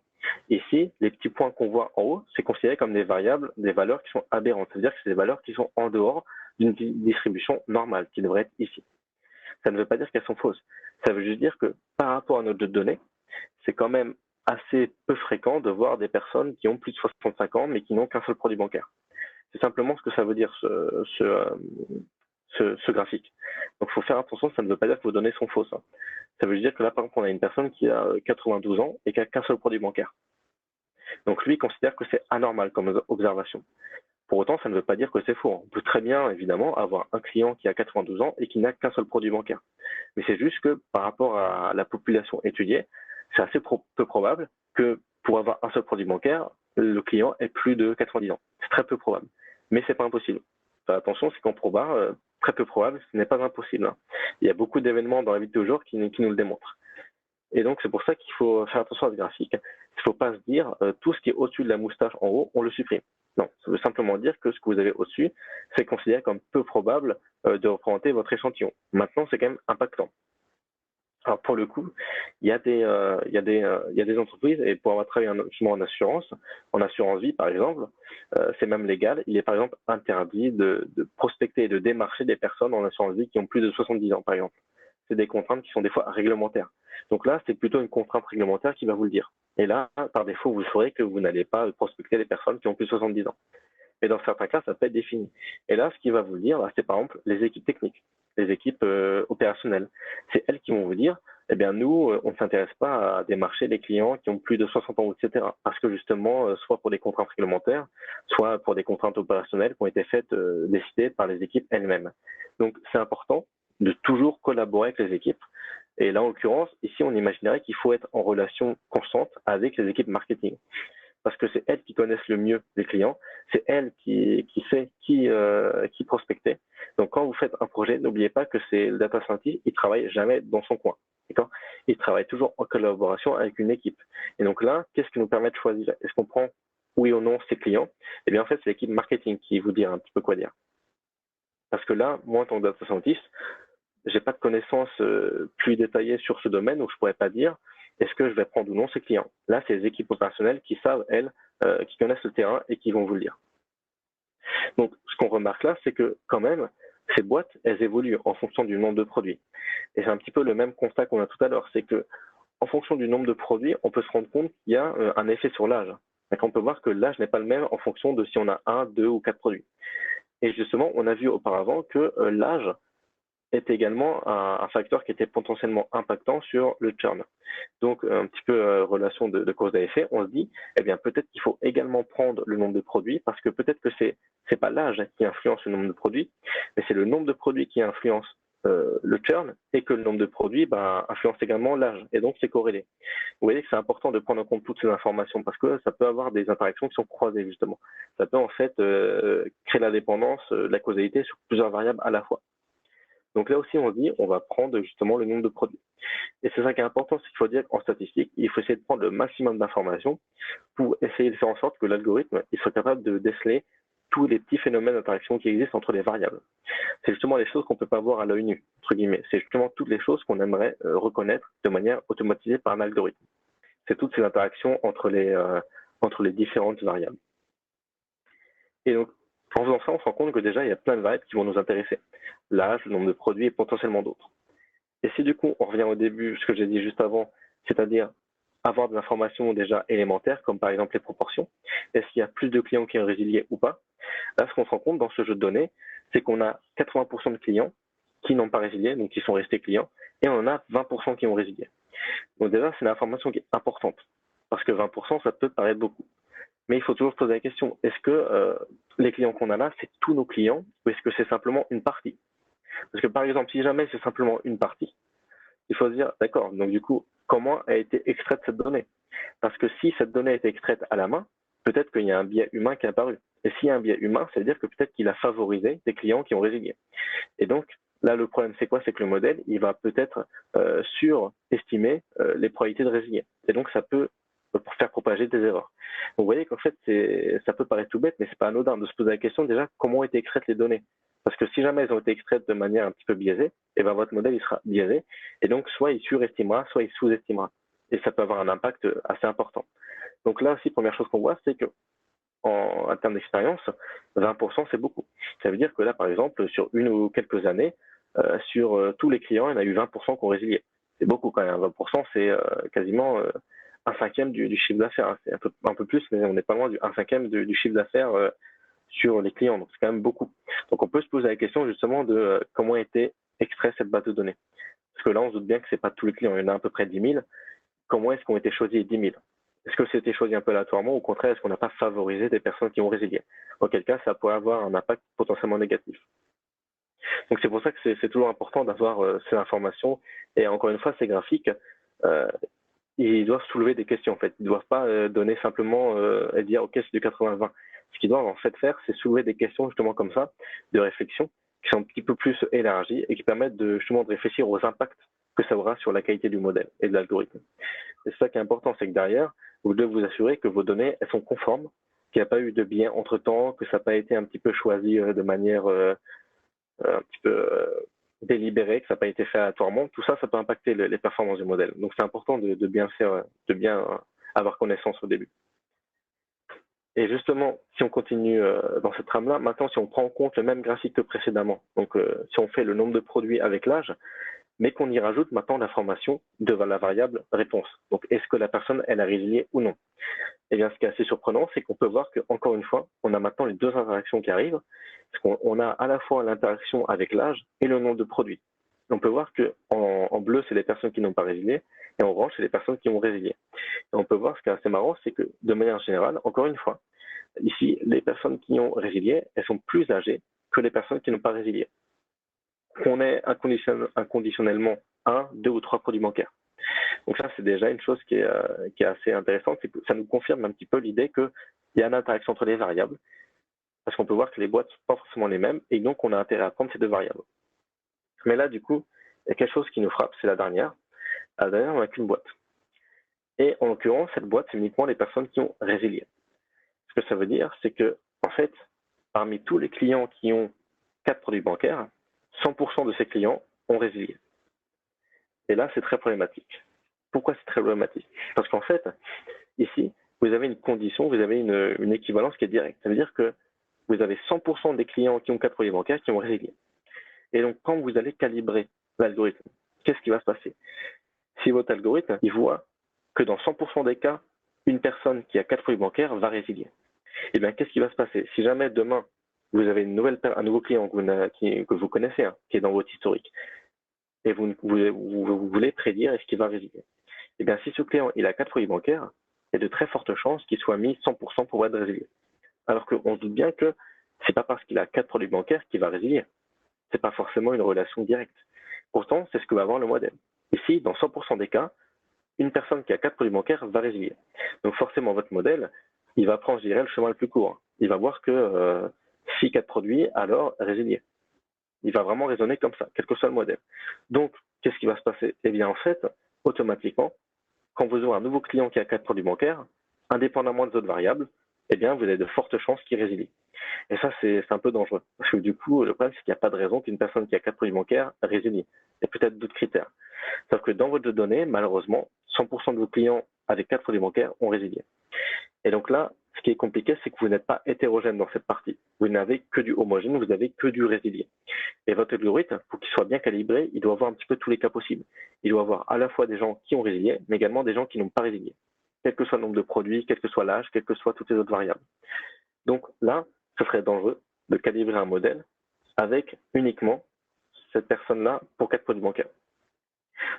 Ici, les petits points qu'on voit en haut, c'est considéré comme des variables, des valeurs qui sont aberrantes. C'est-à-dire que c'est des valeurs qui sont en dehors d'une distribution normale, qui devrait être ici. Ça ne veut pas dire qu'elles sont fausses. Ça veut juste dire que par rapport à notre jeu de données, c'est quand même assez peu fréquent de voir des personnes qui ont plus de 65 ans, mais qui n'ont qu'un seul produit bancaire. C'est simplement ce que ça veut dire, ce graphique. Donc, il faut faire attention, ça ne veut pas dire que vos données sont fausses. Hein. Ça veut dire que là, par exemple, on a une personne qui a 92 ans et qui a qu'un seul produit bancaire. Donc, lui, il considère que c'est anormal comme observation. Pour autant, ça ne veut pas dire que c'est faux. On peut très bien, évidemment, avoir un client qui a 92 ans et qui n'a qu'un seul produit bancaire. Mais c'est juste que par rapport à la population étudiée, c'est assez peu probable que pour avoir un seul produit bancaire, le client ait plus de 90 ans. C'est très peu probable. Mais c'est pas impossible. Enfin, attention, c'est qu'en proba, très peu probable, ce n'est pas impossible. Hein. Il y a beaucoup d'événements dans la vie de tous les jours qui nous le démontrent. Et donc, c'est pour ça qu'il faut faire attention à ce graphique. Il ne faut pas se dire tout ce qui est au-dessus de la moustache en haut, on le supprime. Non, ça veut simplement dire que ce que vous avez au-dessus, c'est considéré comme peu probable de représenter votre échantillon. Maintenant, c'est quand même impactant. Alors pour le coup, il y a des entreprises, et pour avoir travaillé en assurance vie par exemple, c'est même légal. Il est par exemple interdit de prospecter et de démarcher des personnes en assurance vie qui ont plus de 70 ans par exemple. C'est des contraintes qui sont des fois réglementaires. Donc là, c'est plutôt une contrainte réglementaire qui va vous le dire. Et là, par défaut, vous saurez que vous n'allez pas prospecter des personnes qui ont plus de 70 ans. Mais dans certains cas, ça peut être défini. Et là, ce qui va vous le dire, c'est par exemple les équipes techniques, les équipes opérationnelles. C'est elles qui vont vous dire, eh bien nous, on ne s'intéresse pas à démarcher les clients qui ont plus de 60 ans, etc. Parce que justement, soit pour des contraintes réglementaires, soit pour des contraintes opérationnelles qui ont été faites, décidées par les équipes elles-mêmes. Donc c'est important de toujours collaborer avec les équipes. Et là, en l'occurrence, ici, on imaginerait qu'il faut être en relation constante avec les équipes marketing. Parce que c'est elles qui connaissent le mieux les clients, c'est elles qui sait qui prospecter. Donc quand vous faites un projet, n'oubliez pas que c'est le data scientist, il travaille jamais dans son coin, d'accord? Il travaille toujours en collaboration avec une équipe. Et donc là, qu'est-ce qui nous permet de choisir? Est-ce qu'on prend oui ou non ses clients? Eh bien en fait, c'est l'équipe marketing qui vous dit un petit peu quoi dire. Parce que là, moi en tant que data scientist, j'ai pas de connaissances plus détaillées sur ce domaine, donc je pourrais pas dire est-ce que je vais prendre ou non ces clients. Là, c'est les équipes opérationnelles qui savent, elles, qui connaissent le terrain et qui vont vous le dire. Donc, ce qu'on remarque là, c'est que quand même, ces boîtes, elles évoluent en fonction du nombre de produits. Et c'est un petit peu le même constat qu'on a tout à l'heure, c'est que en fonction du nombre de produits, on peut se rendre compte qu'il y a un effet sur l'âge. On peut voir que l'âge n'est pas le même en fonction de si on a 1, 2 ou 4 produits. Et justement, on a vu auparavant que l'âge est également un facteur qui était potentiellement impactant sur le churn. Donc, un petit peu relation de cause à effet, on se dit, eh bien, peut-être qu'il faut également prendre le nombre de produits, parce que peut-être que c'est pas l'âge qui influence le nombre de produits, mais c'est le nombre de produits qui influence le churn, et que le nombre de produits influence également l'âge, et donc c'est corrélé. Vous voyez que c'est important de prendre en compte toutes ces informations, parce que ça peut avoir des interactions qui sont croisées, justement. Ça peut en fait créer la dépendance, la causalité sur plusieurs variables à la fois. Donc là aussi, on se dit, on va prendre justement le nombre de produits. Et c'est ça qui est important, c'est qu'il faut dire qu'en statistique, il faut essayer de prendre le maximum d'informations pour essayer de faire en sorte que l'algorithme il soit capable de déceler tous les petits phénomènes d'interaction qui existent entre les variables. C'est justement les choses qu'on ne peut pas voir à l'œil nu, entre guillemets. C'est justement toutes les choses qu'on aimerait reconnaître de manière automatisée par un algorithme. C'est toutes ces interactions entre les différentes variables. Et donc, en faisant ça, on se rend compte que déjà, il y a plein de variables qui vont nous intéresser. L'âge, le nombre de produits et potentiellement d'autres. Et si du coup, on revient au début, ce que j'ai dit juste avant, c'est-à-dire avoir des informations déjà élémentaires, comme par exemple les proportions, est-ce qu'il y a plus de clients qui ont résilié ou pas? Là, ce qu'on se rend compte dans ce jeu de données, c'est qu'on a 80% de clients qui n'ont pas résilié, donc qui sont restés clients, et on en a 20% qui ont résilié. Donc déjà, c'est une information qui est importante, parce que 20%, ça peut paraître beaucoup. Mais il faut toujours se poser la question, est-ce que les clients qu'on a là, c'est tous nos clients, ou est-ce que c'est simplement une partie? Parce que par exemple, si jamais c'est simplement une partie, il faut se dire, d'accord, donc du coup, comment a été extraite cette donnée? Parce que si cette donnée a été extraite à la main, peut-être qu'il y a un biais humain qui est apparu. Et s'il y a un biais humain, ça veut dire que peut-être qu'il a favorisé des clients qui ont résilié. Et donc, là, le problème, c'est quoi? C'est que le modèle, il va peut-être surestimer les probabilités de résilier. Et donc, ça peut faire propager des erreurs. Donc, vous voyez qu'en fait, ça peut paraître tout bête, mais c'est pas anodin de se poser la question déjà, comment ont été extraites les données? Parce que si jamais elles ont été extraites de manière un petit peu biaisée, et ben votre modèle il sera biaisé, et donc soit il surestimera, soit il sous-estimera. Et ça peut avoir un impact assez important. Donc là aussi, première chose qu'on voit, c'est que en termes d'expérience, 20% c'est beaucoup. Ça veut dire que là, par exemple, sur une ou quelques années, sur tous les clients, il y en a eu 20% qui ont résilié. C'est beaucoup quand même. 20%, c'est quasiment un cinquième du chiffre d'affaires. Hein. C'est un peu plus, mais on n'est pas loin du un cinquième du chiffre d'affaires sur les clients. Donc c'est quand même beaucoup. Donc on peut se poser la question justement de comment a été extrait cette base de données. Parce que là, on se doute bien que c'est pas tous les clients. Il y en a à peu près 10 000. Comment est-ce qu'ont été choisis 10 000? Est-ce que c'était choisi un peu aléatoirement ou au contraire, est-ce qu'on n'a pas favorisé des personnes qui ont résilié? Auquel cas, ça pourrait avoir un impact potentiellement négatif. Donc c'est pour ça que c'est toujours important d'avoir ces informations. Et encore une fois, ces graphiques, euh, ils doivent soulever des questions en fait. Ils ne doivent pas donner simplement et dire ok c'est du 80-20. Ce qu'ils doivent en fait faire, c'est soulever des questions justement comme ça, de réflexion, qui sont un petit peu plus élargies et qui permettent justement de réfléchir aux impacts que ça aura sur la qualité du modèle et de l'algorithme. Et c'est ça qui est important, c'est que derrière, vous devez vous assurer que vos données elles sont conformes, qu'il n'y a pas eu de biais entre temps, que ça n'a pas été un petit peu choisi de manière un petit peu délibérée, que ça n'a pas été fait aléatoirement. Tout ça, ça peut impacter les performances du modèle. Donc c'est important de bien faire, de bien avoir connaissance au début. Et justement, si on continue dans cette trame-là, maintenant, si on prend en compte le même graphique que précédemment, donc si on fait le nombre de produits avec l'âge, mais qu'on y rajoute maintenant l'information de la variable réponse. Donc, est-ce que la personne, elle a résilié ou non? Eh bien, ce qui est assez surprenant, c'est qu'on peut voir qu'encore une fois, on a maintenant les deux interactions qui arrivent, parce qu'on a à la fois l'interaction avec l'âge et le nombre de produits. On peut voir que en bleu, c'est les personnes qui n'ont pas résilié, et en orange, c'est les personnes qui ont résilié. Et on peut voir ce qui est assez marrant, c'est que de manière générale, encore une fois, ici, les personnes qui ont résilié, elles sont plus âgées que les personnes qui n'ont pas résilié. Qu'on ait inconditionnellement un, deux ou trois produits bancaires. Donc ça, c'est déjà une chose qui est assez intéressante. Ça nous confirme un petit peu l'idée qu'il y a une interaction entre les variables, parce qu'on peut voir que les boîtes ne sont pas forcément les mêmes, et donc on a intérêt à prendre ces deux variables. Mais là, du coup, il y a quelque chose qui nous frappe, c'est la dernière. La dernière, on n'a qu'une boîte. Et en l'occurrence, cette boîte, c'est uniquement les personnes qui ont résilié. Ce que ça veut dire, c'est que, en fait, parmi tous les clients qui ont 4 produits bancaires, 100% de ces clients ont résilié. Et là, c'est très problématique. Pourquoi c'est très problématique? Parce qu'en fait, ici, vous avez une condition, vous avez une équivalence qui est directe. Ça veut dire que vous avez 100% des clients qui ont 4 produits bancaires qui ont résilié. Et donc, quand vous allez calibrer l'algorithme, qu'est-ce qui va se passer? Si votre algorithme, il voit que dans 100% des cas, une personne qui a 4 produits bancaires va résilier, eh bien, qu'est-ce qui va se passer? Si jamais demain, vous avez un nouveau client que vous connaissez, hein, qui est dans votre historique, et vous voulez prédire est-ce qu'il va résilier. Eh bien, si ce client il a 4 produits bancaires, il y a de très fortes chances qu'il soit mis 100% pour être résilier. Alors qu'on se doute bien que c'est pas parce qu'il a 4 produits bancaires qu'il va résilier. C'est pas forcément une relation directe. Pourtant, c'est ce que va avoir le modèle. Ici, dans 100% des cas, une personne qui a 4 produits bancaires va résilier. Donc forcément, votre modèle, il va prendre, je dirais, le chemin le plus court. Il va voir que si 4 produits, alors résilier. Il va vraiment raisonner comme ça, quel que soit le modèle. Donc, qu'est-ce qui va se passer? Eh bien, en fait, automatiquement, quand vous aurez un nouveau client qui a 4 produits bancaires, indépendamment des autres variables, eh bien, vous avez de fortes chances qu'il résilie. Et ça, c'est un peu dangereux. Parce que du coup, le problème, c'est qu'il n'y a pas de raison qu'une personne qui a 4 produits bancaires résilie. Il y a peut-être d'autres critères. Sauf que dans votre données, malheureusement, 100% de vos clients avec 4 produits bancaires ont résilié. Et donc là, ce qui est compliqué, c'est que vous n'êtes pas hétérogène dans cette partie. Vous n'avez que du homogène, vous n'avez que du résilié. Et votre algorithme, pour qu'il soit bien calibré, il doit avoir un petit peu tous les cas possibles. Il doit avoir à la fois des gens qui ont résilié, mais également des gens qui n'ont pas résilié. Quel que soit le nombre de produits, quel que soit l'âge, quelles que soient toutes les autres variables. Donc là, ce serait dangereux de calibrer un modèle avec uniquement cette personne-là pour 4 produits bancaires.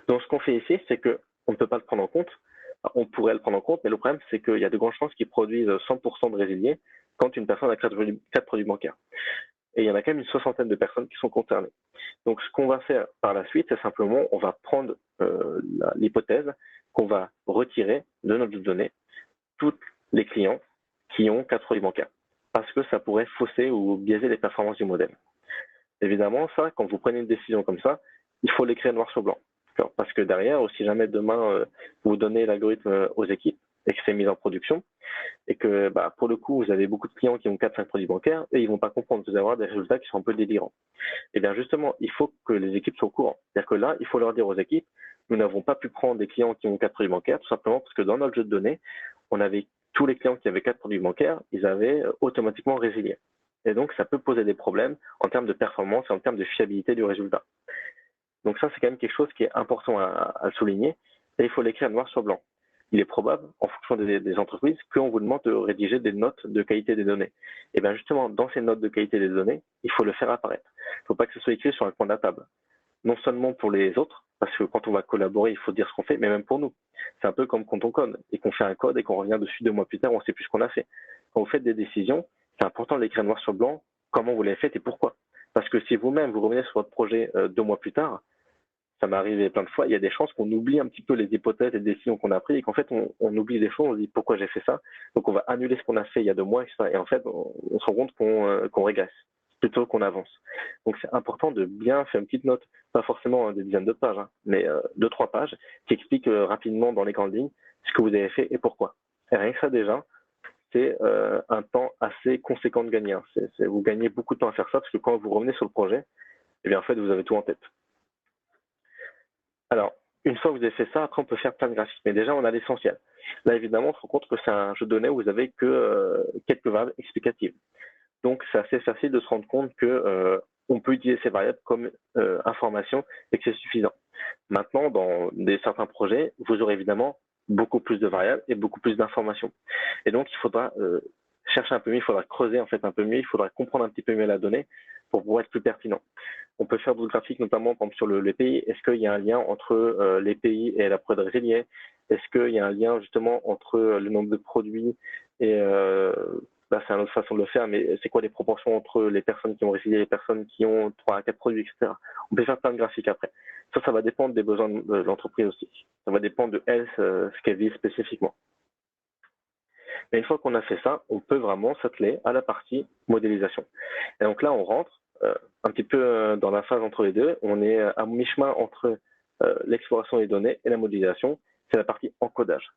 Donc ce qu'on fait ici, c'est qu'on ne peut pas le prendre en compte. On pourrait le prendre en compte, mais le problème, c'est qu'il y a de grandes chances qu'ils produisent 100% de résiliés quand une personne a 4 produits bancaires. Et il y en a quand même une soixantaine de personnes qui sont concernées. Donc, ce qu'on va faire par la suite, c'est simplement, on va prendre l'hypothèse qu'on va retirer de notre donnée tous les clients qui ont 4 produits bancaires, parce que ça pourrait fausser ou biaiser les performances du modèle. Évidemment, ça, quand vous prenez une décision comme ça, il faut l'écrire noir sur blanc. Parce que derrière, si jamais demain vous donnez l'algorithme aux équipes et que c'est mis en production, et que pour le coup, vous avez beaucoup de clients qui ont 4-5 produits bancaires et ils vont pas comprendre, vous allez avoir des résultats qui sont un peu délirants. Et bien justement, il faut que les équipes soient au courant. C'est-à-dire que là, il faut leur dire aux équipes, nous n'avons pas pu prendre des clients qui ont 4 produits bancaires, tout simplement parce que dans notre jeu de données, on avait tous les clients qui avaient 4 produits bancaires, ils avaient automatiquement résilié. Et donc, ça peut poser des problèmes en termes de performance et en termes de fiabilité du résultat. Donc ça, c'est quand même quelque chose qui est important à souligner et il faut l'écrire noir sur blanc. Il est probable, en fonction des entreprises, qu'on vous demande de rédiger des notes de qualité des données. Et bien justement, dans ces notes de qualité des données, il faut le faire apparaître. Il ne faut pas que ce soit écrit sur un coin de la table. Non seulement pour les autres, parce que quand on va collaborer, il faut dire ce qu'on fait, mais même pour nous. C'est un peu comme quand on code et qu'on fait un code et qu'on revient dessus 2 mois plus tard, on ne sait plus ce qu'on a fait. Quand vous faites des décisions, c'est important de l'écrire noir sur blanc, comment vous l'avez fait et pourquoi. Parce que si vous-même, vous revenez sur votre projet 2 mois plus tard, ça m'est arrivé plein de fois, il y a des chances qu'on oublie un petit peu les hypothèses et les décisions qu'on a prises et qu'en fait, on oublie des choses, on se dit pourquoi j'ai fait ça. Donc, on va annuler ce qu'on a fait il y a 2 mois, etc. Et en fait, on se rend compte qu'on régresse plutôt qu'on avance. Donc, c'est important de bien faire une petite note, pas forcément des dizaines de pages, mais 2-3 pages qui expliquent rapidement dans les grandes lignes ce que vous avez fait et pourquoi. Et rien que ça, déjà, c'est un temps assez conséquent de gagner. Vous gagnez beaucoup de temps à faire ça parce que quand vous revenez sur le projet, eh bien, en fait, vous avez tout en tête. Alors, une fois que vous avez fait ça, après on peut faire plein de graphiques. Mais déjà, on a l'essentiel. Là, évidemment, on se rend compte que c'est un jeu de données où vous avez que quelques variables explicatives. Donc, c'est assez facile de se rendre compte que on peut utiliser ces variables comme information et que c'est suffisant. Maintenant, dans certains projets, vous aurez évidemment beaucoup plus de variables et beaucoup plus d'informations. Et donc, il faudra chercher un peu mieux, il faudra creuser en fait un peu mieux, il faudra comprendre un petit peu mieux la donnée pour pouvoir être plus pertinent. On peut faire d'autres graphiques, notamment par exemple, sur les pays. Est-ce qu'il y a un lien entre les pays et la preuve de résilier? Est-ce qu'il y a un lien justement entre le nombre de produits et c'est une autre façon de le faire, mais c'est quoi les proportions entre les personnes qui ont résilié et les personnes qui ont 3 à 4 produits, etc. On peut faire plein de graphiques après. Ça va dépendre des besoins de l'entreprise aussi. Ça va dépendre de elle, ce qu'elle vise spécifiquement. Et une fois qu'on a fait ça, on peut vraiment s'atteler à la partie modélisation. Et donc là, on rentre un petit peu dans la phase entre les deux. On est à mi-chemin entre l'exploration des données et la modélisation. C'est la partie encodage.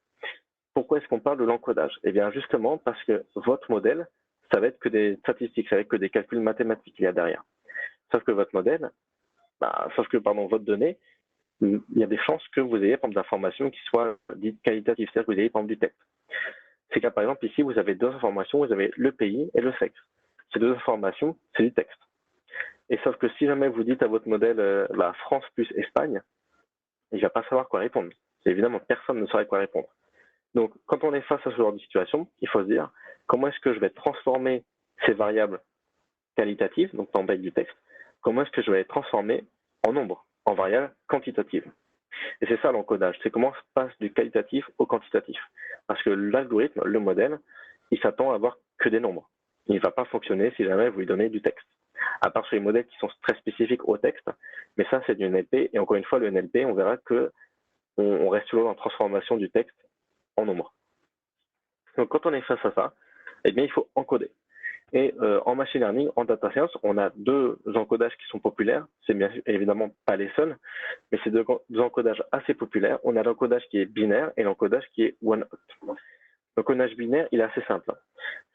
Pourquoi est-ce qu'on parle de l'encodage? Eh bien, justement, parce que votre modèle, ça va être que des statistiques, ça va être que des calculs mathématiques qu'il y a derrière. Sauf que votre modèle, votre donnée, il y a des chances que vous ayez, par exemple, d'informations qui soient dites qualitatives, c'est-à-dire que vous ayez, par exemple, du texte. C'est que, par exemple, ici, vous avez 2 informations, vous avez le pays et le sexe. Ces 2 informations, c'est du texte. Et sauf que si jamais vous dites à votre modèle France plus Espagne, il ne va pas savoir quoi répondre. Évidemment, personne ne saurait quoi répondre. Donc, quand on est face à ce genre de situation, il faut se dire comment est-ce que je vais transformer ces variables qualitatives, donc dans du texte, comment est-ce que je vais les transformer en nombre, en variables quantitatives. Et c'est ça l'encodage, c'est comment on passe du qualitatif au quantitatif. Parce que l'algorithme, le modèle, il s'attend à avoir que des nombres. Il ne va pas fonctionner si jamais vous lui donnez du texte. À part sur les modèles qui sont très spécifiques au texte, mais ça c'est du NLP, et encore une fois, le NLP, on verra que on reste toujours en transformation du texte en nombre. Donc quand on est face à ça, eh bien il faut encoder. Et en machine learning, en data science, on a 2 encodages qui sont populaires. C'est bien évidemment pas les seuls, mais c'est 2 encodages assez populaires. On a l'encodage qui est binaire et l'encodage qui est one-hot. L'encodage binaire, il est assez simple.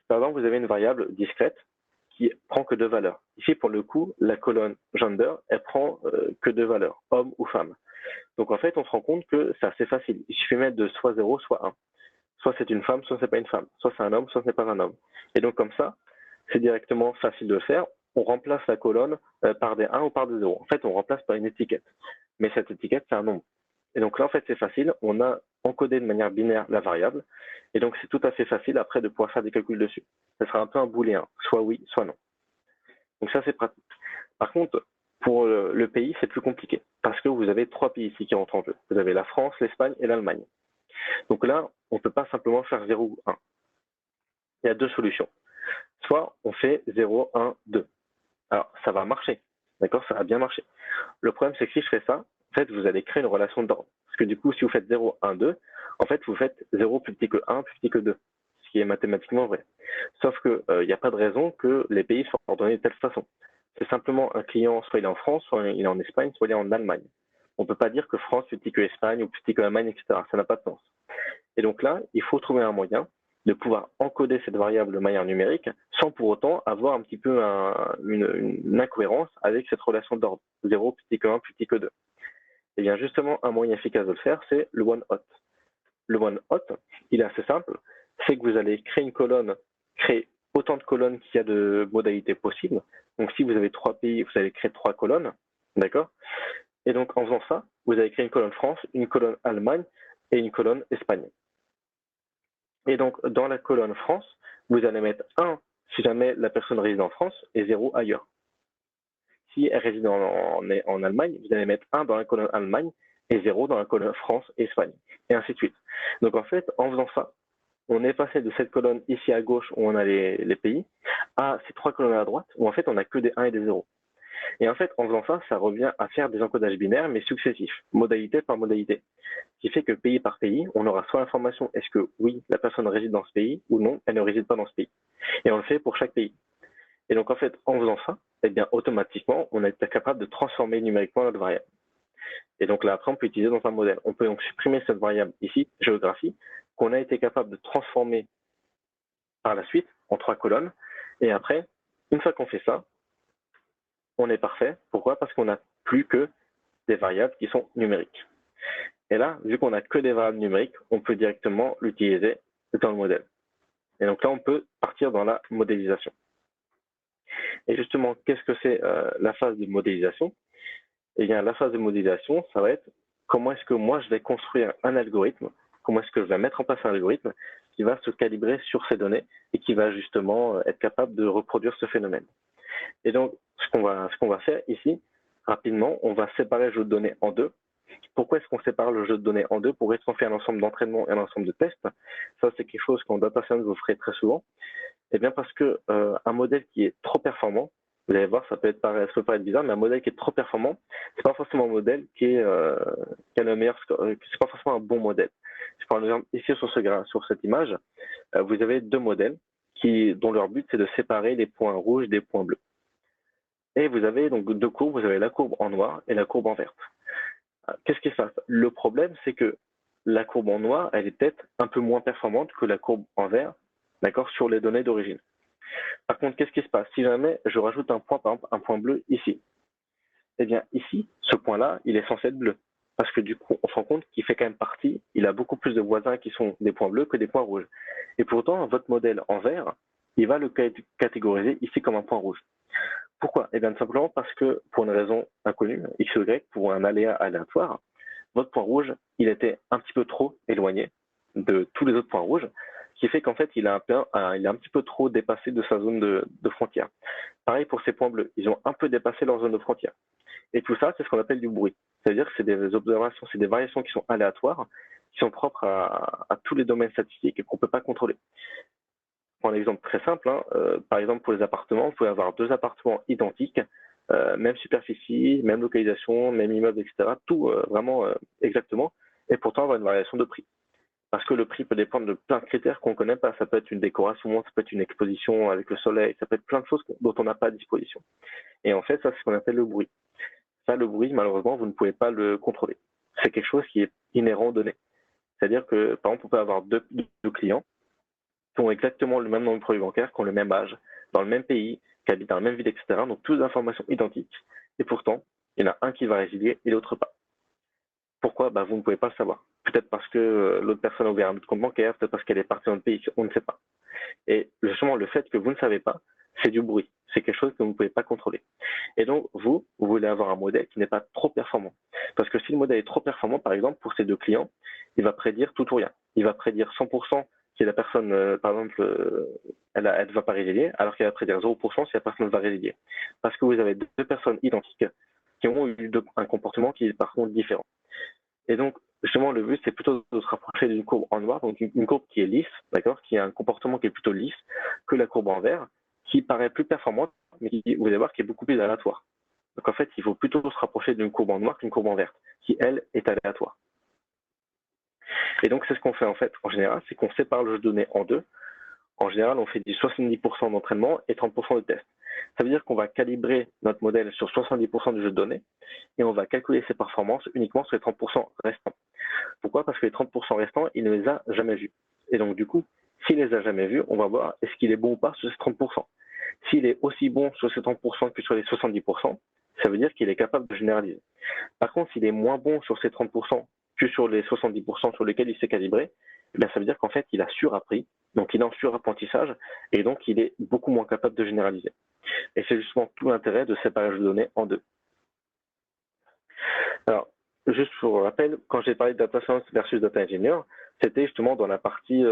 Par exemple, vous avez une variable discrète qui prend que 2 valeurs. Ici, pour le coup, la colonne gender, elle prend que 2 valeurs, homme ou femme. Donc en fait, on se rend compte que c'est assez facile. Il suffit de mettre de soit 0, soit 1. Soit c'est une femme, soit c'est pas une femme. Soit c'est un homme, soit ce n'est pas un homme. Et donc comme ça, c'est directement facile de faire. On remplace la colonne par des 1 ou par des 0. En fait, on remplace par une étiquette. Mais cette étiquette, c'est un nombre. Et donc là, en fait, c'est facile. On a encodé de manière binaire la variable. Et donc, c'est tout à fait facile après de pouvoir faire des calculs dessus. Ça sera un peu un booléen, soit oui, soit non. Donc ça, c'est pratique. Par contre, pour le pays, c'est plus compliqué. Parce que vous avez 3 pays ici qui rentrent en jeu. Vous avez la France, l'Espagne et l'Allemagne. Donc là, on ne peut pas simplement faire 0 ou 1. Il y a 2 solutions. Soit on fait 0, 1, 2. Alors, ça va marcher. D'accord? Ça va bien marcher. Le problème, c'est que si je fais ça, en fait, vous allez créer une relation d'ordre. Parce que du coup, si vous faites 0, 1, 2, en fait, vous faites 0 plus petit que 1, plus petit que 2. Ce qui est mathématiquement vrai. Sauf qu'il n'y a pas de raison que les pays soient ordonnés de telle façon. C'est simplement un client, soit il est en France, soit il est en Espagne, soit il est en Allemagne. On ne peut pas dire que France plus petit que Espagne ou plus petit que Allemagne, etc. Ça n'a pas de sens. Et donc là, il faut trouver un moyen de pouvoir encoder cette variable de manière numérique sans pour autant avoir un petit peu une incohérence avec cette relation d'ordre 0 plus petit que 1 plus petit que 2. Et bien justement, un moyen efficace de le faire, c'est le one-hot. Le one-hot, il est assez simple, c'est que vous allez créer une colonne, créer autant de colonnes qu'il y a de modalités possibles. Donc si vous avez 3 pays, vous allez créer 3 colonnes, d'accord? Et donc en faisant ça, vous allez créer une colonne France, une colonne Allemagne et une colonne Espagne. Et donc, dans la colonne France, vous allez mettre 1 si jamais la personne réside en France et 0 ailleurs. Si elle réside en Allemagne, vous allez mettre 1 dans la colonne Allemagne et 0 dans la colonne France et Espagne, et ainsi de suite. Donc en fait, en faisant ça, on est passé de cette colonne ici à gauche où on a les pays à ces 3 colonnes à droite où en fait on n'a que des 1 et des 0. Et en fait, en faisant ça, ça revient à faire des encodages binaires mais successifs, modalité par modalité. Ce qui fait que pays par pays, on aura soit l'information est-ce que oui, la personne réside dans ce pays ou non, elle ne réside pas dans ce pays. Et on le fait pour chaque pays. Et donc en fait, en faisant ça, eh bien automatiquement, on est capable de transformer numériquement notre variable. Et donc là, après, on peut utiliser dans un modèle. On peut donc supprimer cette variable ici, géographie, qu'on a été capable de transformer par la suite en 3 colonnes. Et après, une fois qu'on fait ça, on est parfait. Pourquoi? Parce qu'on n'a plus que des variables qui sont numériques. Et là, vu qu'on n'a que des variables numériques, on peut directement l'utiliser dans le modèle. Et donc là, on peut partir dans la modélisation. Et justement, qu'est-ce que c'est la phase de modélisation? Eh bien, la phase de modélisation, ça va être comment est-ce que moi, je vais construire un algorithme, comment est-ce que je vais mettre en place un algorithme qui va se calibrer sur ces données et qui va justement être capable de reproduire ce phénomène. Et donc, ce qu'on va faire ici, rapidement, on va séparer le jeu de données en deux. Pourquoi est-ce qu'on sépare le jeu de données en deux? Pour est-ce qu'on fait un ensemble d'entraînement et un ensemble de tests? Ça, c'est quelque chose qu'en data science, vous ferez très souvent. Eh bien, parce que un modèle qui est trop performant, vous allez voir, ça peut paraître bizarre, mais un modèle qui est trop performant, c'est pas forcément un modèle qui a le meilleur score, c'est pas forcément un bon modèle. Je prends l'exemple ici sur cette image, vous avez 2 modèles dont leur but c'est de séparer les points rouges des points bleus. Et vous avez donc 2 courbes, vous avez la courbe en noir et la courbe en verte. Qu'est-ce qui se passe? Le problème, c'est que la courbe en noir, elle est peut-être un peu moins performante que la courbe en vert, d'accord, sur les données d'origine. Par contre, qu'est-ce qui se passe? Si jamais je rajoute un point, par exemple, un point bleu ici, eh bien ici, ce point-là, il est censé être bleu. Parce que du coup, on se rend compte qu'il fait quand même partie, il a beaucoup plus de voisins qui sont des points bleus que des points rouges. Et pourtant, votre modèle en vert, il va le catégoriser ici comme un point rouge. Pourquoi? Eh bien tout simplement parce que, pour une raison inconnue, X ou Y, pour un aléa aléatoire, votre point rouge, il était un petit peu trop éloigné de tous les autres points rouges, ce qui fait qu'en fait, il a un petit peu trop dépassé de sa zone de frontière. Pareil pour ces points bleus, ils ont un peu dépassé leur zone de frontière. Et tout ça, c'est ce qu'on appelle du bruit. C'est-à-dire que c'est des observations, c'est des variations qui sont aléatoires, qui sont propres à tous les domaines statistiques et qu'on ne peut pas contrôler. Pour un exemple très simple, par exemple pour les appartements, vous pouvez avoir 2 appartements identiques, même superficie, même localisation, même immeuble, etc. Tout vraiment exactement, et pourtant avoir une variation de prix. Parce que le prix peut dépendre de plein de critères qu'on ne connaît pas. Ça peut être une décoration, ça peut être une exposition avec le soleil, ça peut être plein de choses dont on n'a pas à disposition. Et en fait, ça, c'est ce qu'on appelle le bruit. Ça, le bruit, malheureusement, vous ne pouvez pas le contrôler. C'est quelque chose qui est inhérent aux données. C'est-à-dire que, par exemple, on peut avoir deux clients qui ont exactement le même nombre de produits bancaires, qui ont le même âge, dans le même pays, qui habitent dans la même ville, etc. Donc, toutes les informations identiques. Et pourtant, il y en a un qui va résilier et l'autre pas. Pourquoi? Vous ne pouvez pas le savoir. Peut-être parce que l'autre personne a ouvert un autre compte bancaire, peut-être parce qu'elle est partie dans le pays, on ne sait pas. Et justement, le fait que vous ne savez pas, c'est du bruit. C'est quelque chose que vous ne pouvez pas contrôler. Et donc, vous voulez avoir un modèle qui n'est pas trop performant. Parce que si le modèle est trop performant, par exemple, pour ces 2 clients, il va prédire tout ou rien. Il va prédire 100% si la personne, par exemple, elle ne va pas résilier, alors qu'il va prédire 0% si la personne va résilier. Parce que vous avez 2 personnes identiques qui ont eu un comportement qui est par contre différent. Et donc, justement, le but, c'est plutôt de se rapprocher d'une courbe en noir, donc une courbe qui est lisse, d'accord, qui a un comportement qui est plutôt lisse que la courbe en vert, qui paraît plus performante, mais qui, vous allez voir, qui est beaucoup plus aléatoire. Donc, en fait, il faut plutôt se rapprocher d'une courbe en noir qu'une courbe en verte, qui, elle, est aléatoire. Et donc, c'est ce qu'on fait, en fait, en général, c'est qu'on sépare le jeu de données en deux. En général, on fait du 70% d'entraînement et 30% de test. Ça veut dire qu'on va calibrer notre modèle sur 70% du jeu de données et on va calculer ses performances uniquement sur les 30% restants. Pourquoi? Parce que les 30% restants, il ne les a jamais vus. Et donc, du coup, s'il les a jamais vus, on va voir est-ce qu'il est bon ou pas sur ces 30%. S'il est aussi bon sur ces 30% que sur les 70%, ça veut dire qu'il est capable de généraliser. Par contre, s'il est moins bon sur ces 30% que sur les 70% sur lesquels il s'est calibré, ça veut dire qu'en fait, il a surappris, donc il est en surapprentissage, et donc il est beaucoup moins capable de généraliser. Et c'est justement tout l'intérêt de séparer le données en deux. Alors, juste pour rappel, quand j'ai parlé de data science versus data engineer, c'était justement dans la partie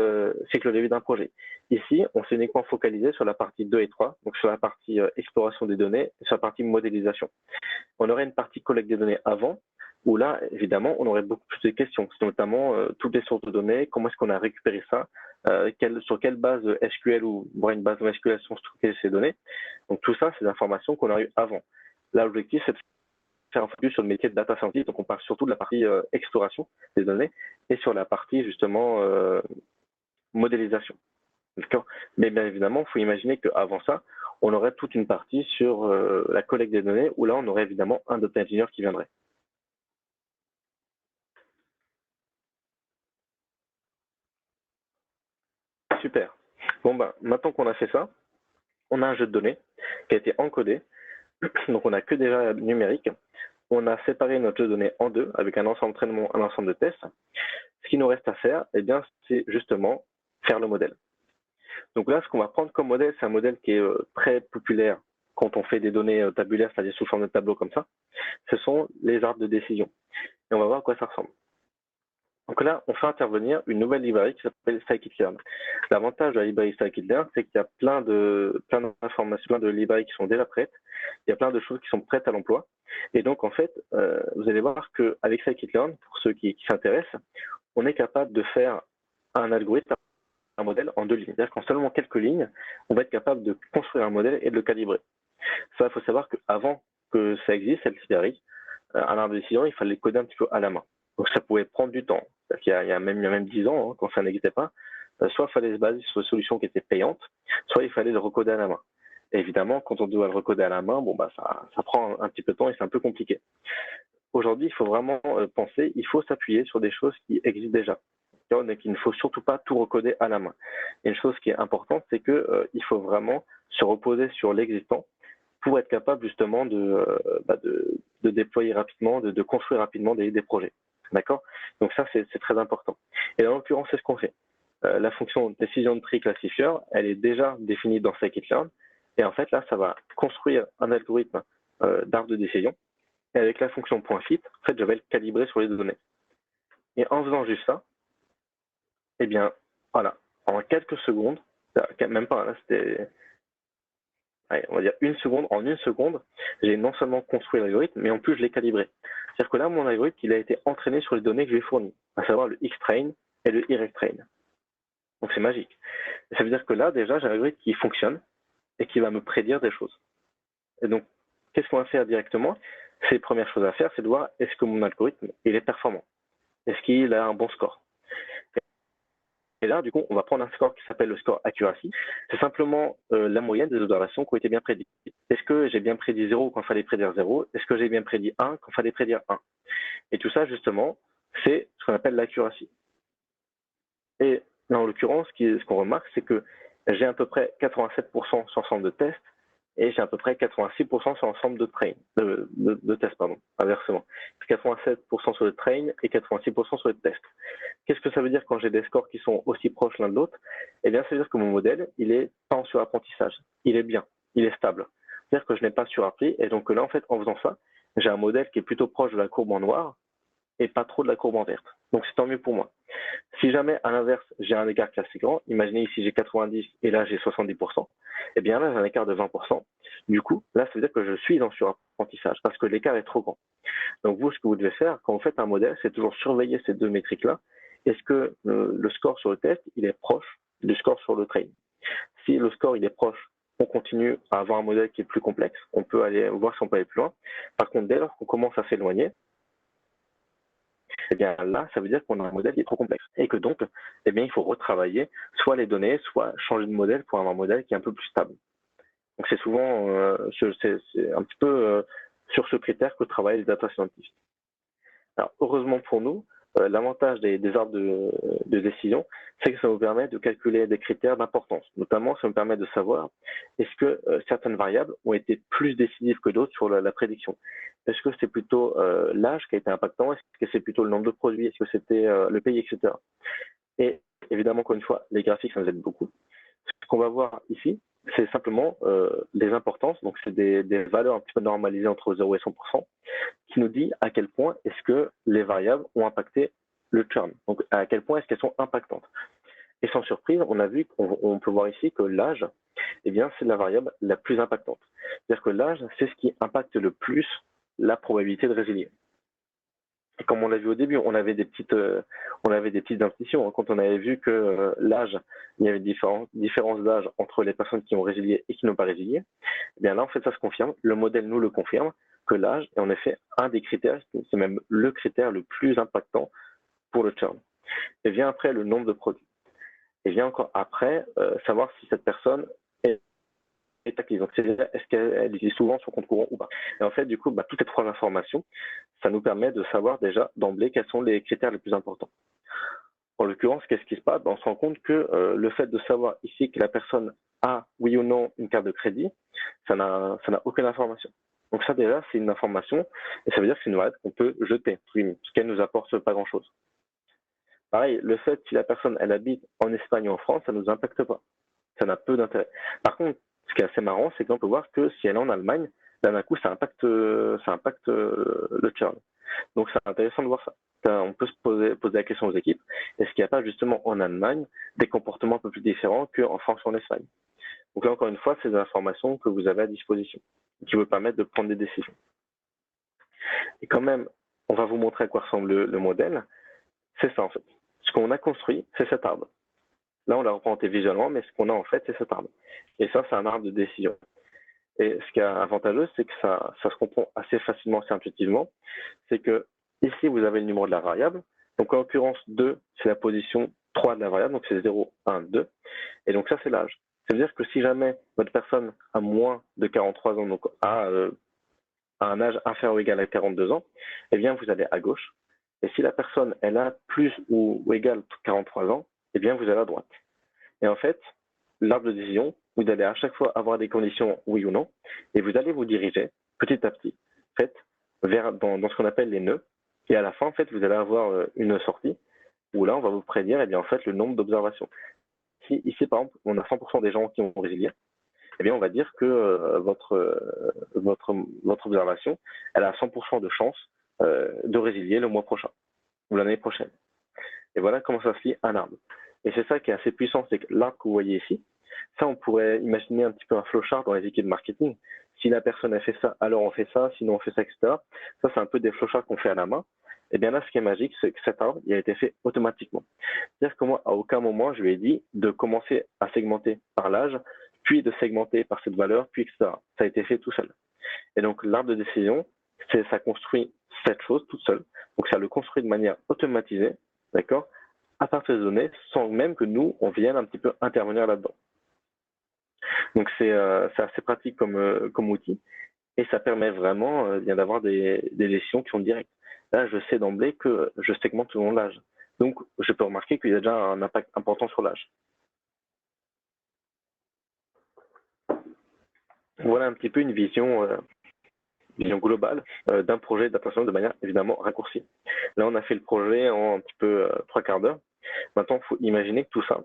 cycle de vie d'un projet. Ici, on s'est uniquement focalisé sur la partie 2 et 3, donc sur la partie exploration des données et sur la partie modélisation. On aurait une partie collecte des données avant, où là, évidemment, on aurait beaucoup plus de questions, notamment toutes les sources de données, comment est-ce qu'on a récupéré ça, sur quelle base SQL ou une base SQL sont stockées ces données. Donc tout ça, c'est des informations qu'on a eues avant. Là, l'objectif, c'est de faire un focus sur le métier de data scientist, donc on parle surtout de la partie exploration des données et sur la partie justement modélisation. Mais bien évidemment, il faut imaginer qu'avant ça, on aurait toute une partie sur la collecte des données où là, on aurait évidemment un data engineer qui viendrait. Super. Bon, maintenant qu'on a fait ça, on a un jeu de données qui a été encodé. Donc, on n'a que déjà numérique. On a séparé notre jeu de données en deux avec un ensemble de traitement, un ensemble de tests. Ce qui nous reste à faire, c'est justement faire le modèle. Donc là, ce qu'on va prendre comme modèle, c'est un modèle qui est très populaire quand on fait des données tabulaires, c'est-à-dire sous forme de tableau comme ça. Ce sont les arbres de décision. Et on va voir à quoi ça ressemble. Donc là, on fait intervenir une nouvelle librairie qui s'appelle Scikit-learn. L'avantage de la librairie Scikit-learn, c'est qu'il y a plein d'informations, plein de librairies qui sont déjà prêtes. Il y a plein de choses qui sont prêtes à l'emploi. Et donc, en fait, vous allez voir qu'avec Scikit-learn, pour ceux qui s'intéressent, on est capable de faire un algorithme, un modèle en deux lignes. C'est-à-dire qu'en seulement quelques lignes, on va être capable de construire un modèle et de le calibrer. Ça, il faut savoir qu'avant que ça existe, cette librairie, un arbre de décision, il fallait le coder un petit peu à la main. Donc ça pouvait prendre du temps. Il y a même 10 ans, quand ça n'existait pas, soit il fallait se baser sur une solution qui était payante, soit il fallait le recoder à la main. Et évidemment, quand on doit le recoder à la main, ça prend un petit peu de temps et c'est un peu compliqué. Aujourd'hui, il faut vraiment penser, il faut s'appuyer sur des choses qui existent déjà. Donc, il ne faut surtout pas tout recoder à la main. Et une chose qui est importante, c'est qu'il faut vraiment se reposer sur l'existant pour être capable justement de déployer rapidement, de construire rapidement des projets. D'accord? Donc ça, c'est très important. Et dans l'occurrence, c'est ce qu'on fait. La fonction décision tree classifier, elle est déjà définie dans Scikit-learn. Et en fait, là, ça va construire un algorithme d'arbre de décision. Et avec la fonction .fit, en fait, je vais le calibrer sur les données. Et en faisant juste ça, eh bien, voilà, en quelques secondes, même pas, là, c'était, on va dire en une seconde, j'ai non seulement construit l'algorithme, mais en plus, je l'ai calibré. C'est-à-dire que là, mon algorithme, il a été entraîné sur les données que je lui ai fournies, à savoir le X-train et le Y-train. Donc, c'est magique. Et ça veut dire que là, déjà, j'ai un algorithme qui fonctionne et qui va me prédire des choses. Et donc, qu'est-ce qu'on va faire directement? C'est les premières choses à faire, c'est de voir est-ce que mon algorithme, il est performant? Est-ce qu'il a un bon score? Et là, du coup, on va prendre un score qui s'appelle le score accuracy. C'est simplement la moyenne des observations qui ont été bien prédites. Est-ce que j'ai bien prédit 0 quand il fallait prédire 0? Est-ce que j'ai bien prédit 1 quand il fallait prédire 1? Et tout ça, justement, c'est ce qu'on appelle l'accuracy. Et là, en l'occurrence, ce qu'on remarque, c'est que j'ai à peu près 87% sur l'ensemble de tests et j'ai à peu près 86% sur l'ensemble de tests, inversement. 87% sur le train et 86% sur les tests. Qu'est-ce que ça veut dire quand j'ai des scores qui sont aussi proches l'un de l'autre? Eh bien, ça veut dire que mon modèle, il est pas en surapprentissage. Il est bien, il est stable. C'est-à-dire que je n'ai pas surappris et donc là, en fait, en faisant ça, j'ai un modèle qui est plutôt proche de la courbe en noir et pas trop de la courbe en verte. Donc, c'est tant mieux pour moi. Si jamais, à l'inverse, j'ai un écart qui est assez grand, imaginez ici j'ai 90 et là j'ai 70%, eh bien là j'ai un écart de 20%. Du coup, là ça veut dire que je suis en surapprentissage parce que l'écart est trop grand. Donc vous, ce que vous devez faire quand vous faites un modèle, c'est toujours surveiller ces deux métriques-là. Est-ce que le score sur le test, il est proche du score sur le train? Si le score il est proche, on continue à avoir un modèle qui est plus complexe. On peut aller voir si on peut aller plus loin. Par contre, dès lors qu'on commence à s'éloigner, eh bien là, ça veut dire qu'on a un modèle qui est trop complexe et que donc, eh bien, il faut retravailler soit les données, soit changer de modèle pour avoir un modèle qui est un peu plus stable. Donc c'est souvent c'est un petit peu sur ce critère que travaillent les data scientists. Alors heureusement pour nous, l'avantage des arbres de décision, c'est que ça nous permet de calculer des critères d'importance. Notamment, ça nous permet de savoir est-ce que certaines variables ont été plus décisives que d'autres sur la prédiction. Est-ce que c'est plutôt l'âge qui a été impactant? Est-ce que c'est plutôt le nombre de produits? Est-ce que c'était le pays, etc. Et évidemment, encore une fois, les graphiques, ça nous aide beaucoup. Ce qu'on va voir ici, c'est simplement les importances. Donc, c'est des valeurs un petit peu normalisées entre 0 et 100%, qui nous dit à quel point est-ce que les variables ont impacté le churn. Donc, à quel point est-ce qu'elles sont impactantes. Et sans surprise, on a vu qu'on peut voir ici que l'âge, eh bien, c'est la variable la plus impactante. C'est-à-dire que l'âge, c'est ce qui impacte le plus la probabilité de résilier. Et comme on l'a vu au début, on avait des petites intuitions. Quand on avait vu que l'âge, il y avait différences d'âge entre les personnes qui ont résilié et qui n'ont pas résilié, eh bien là, en fait, ça se confirme. Le modèle nous le confirme que l'âge est en effet un des critères, c'est même le critère le plus impactant pour le churn. Et vient après le nombre de produits. Et vient encore après savoir si cette personne est active. Donc, est-ce qu'elle utilise souvent son compte courant ou pas. Et en fait, du coup, toutes ces trois informations, ça nous permet de savoir déjà d'emblée quels sont les critères les plus importants. En l'occurrence, qu'est-ce qui se passe? On se rend compte que le fait de savoir ici que la personne a, oui ou non, une carte de crédit, ça n'a aucune information. Donc ça, déjà, c'est une information, et ça veut dire que c'est une variable qu'on peut jeter, parce qu'elle nous apporte pas grand-chose. Pareil, le fait si la personne, elle habite en Espagne ou en France, ça ne nous impacte pas. Ça n'a peu d'intérêt. Par contre, ce qui est assez marrant, c'est qu'on peut voir que si elle est en Allemagne, d'un coup, ça impacte le churn. Donc, c'est intéressant de voir ça. On peut se poser la question aux équipes, est-ce qu'il n'y a pas justement en Allemagne des comportements un peu plus différents qu'en France ou en Espagne? Donc là, encore une fois, c'est des informations que vous avez à disposition, qui vous permettent de prendre des décisions. Et quand même, on va vous montrer à quoi ressemble le modèle. C'est ça, en fait. Ce qu'on a construit, c'est cet arbre. Là, on l'a représenté visuellement, mais ce qu'on a en fait, c'est cet arbre. Et ça, c'est un arbre de décision. Et ce qui est avantageux, c'est que ça se comprend assez facilement, assez intuitivement. C'est que ici, vous avez le numéro de la variable. Donc, en l'occurrence, 2, c'est la position 3 de la variable. Donc, c'est 0, 1, 2. Et donc, ça, c'est l'âge. Ça veut dire que si jamais votre personne a moins de 43 ans, donc a un âge inférieur ou égal à 42 ans, eh bien, vous allez à gauche. Et si la personne, elle a plus ou égal à 43 ans, eh bien, vous allez à droite. Et en fait, l'arbre de décision, vous allez à chaque fois avoir des conditions oui ou non, et vous allez vous diriger petit à petit, en fait, vers dans ce qu'on appelle les nœuds. Et à la fin, en fait, vous allez avoir une sortie où là, on va vous prédire, eh bien, en fait, le nombre d'observations. Si ici, par exemple, on a 100% des gens qui ont résilié, eh bien, on va dire que votre observation, elle a 100% de chance de résilier le mois prochain ou l'année prochaine. Et voilà comment ça se lie un arbre. Et c'est ça qui est assez puissant, c'est que l'arbre que vous voyez ici, ça, on pourrait imaginer un petit peu un flowchart dans les équipes marketing. Si la personne a fait ça, alors on fait ça, sinon on fait ça, etc. Ça, c'est un peu des flowcharts qu'on fait à la main. Et bien là, ce qui est magique, c'est que cet arbre, il a été fait automatiquement. C'est-à-dire que moi, à aucun moment, je lui ai dit de commencer à segmenter par l'âge, puis de segmenter par cette valeur, puis etc. Ça a été fait tout seul. Et donc, l'arbre de décision, ça construit cette chose toute seule. Donc, ça le construit de manière automatisée, d'accord, à partir des données, sans même que nous, on vienne un petit peu intervenir là-dedans. Donc, c'est assez pratique comme outil, et ça permet vraiment bien d'avoir des décisions qui sont directes. Là, je sais d'emblée que je segmente selon l'âge. Donc, je peux remarquer qu'il y a déjà un impact important sur l'âge. Voilà un petit peu une vision globale d'un projet d'adaptation de manière évidemment raccourcie. Là, on a fait le projet en un petit peu 3/4 d'heure. Maintenant, il faut imaginer que tout ça,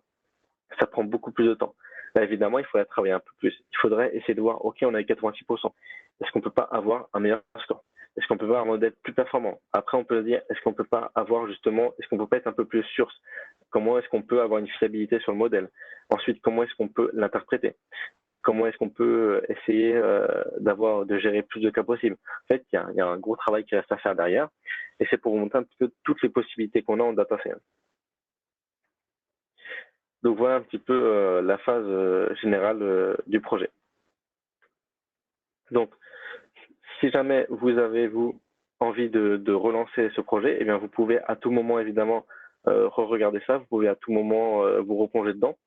ça prend beaucoup plus de temps. Là, évidemment, il faudrait travailler un peu plus. Il faudrait essayer de voir, OK, on a 86%. Est-ce qu'on ne peut pas avoir un meilleur score? Est-ce qu'on peut avoir un modèle plus performant? Après, on peut se dire, est-ce qu'on ne peut pas avoir justement, est-ce qu'on ne peut pas être un peu plus sûr? Comment est-ce qu'on peut avoir une fiabilité sur le modèle? Ensuite, comment est-ce qu'on peut l'interpréter? Comment est-ce qu'on peut essayer de gérer plus de cas possibles? En fait, il y a un gros travail qui reste à faire derrière, et c'est pour vous montrer un petit peu toutes les possibilités qu'on a en data science. Donc voilà un petit peu la phase générale du projet. Donc, si jamais vous avez envie de relancer ce projet, eh bien vous pouvez à tout moment évidemment re-regarder ça. Vous pouvez à tout moment vous replonger dedans.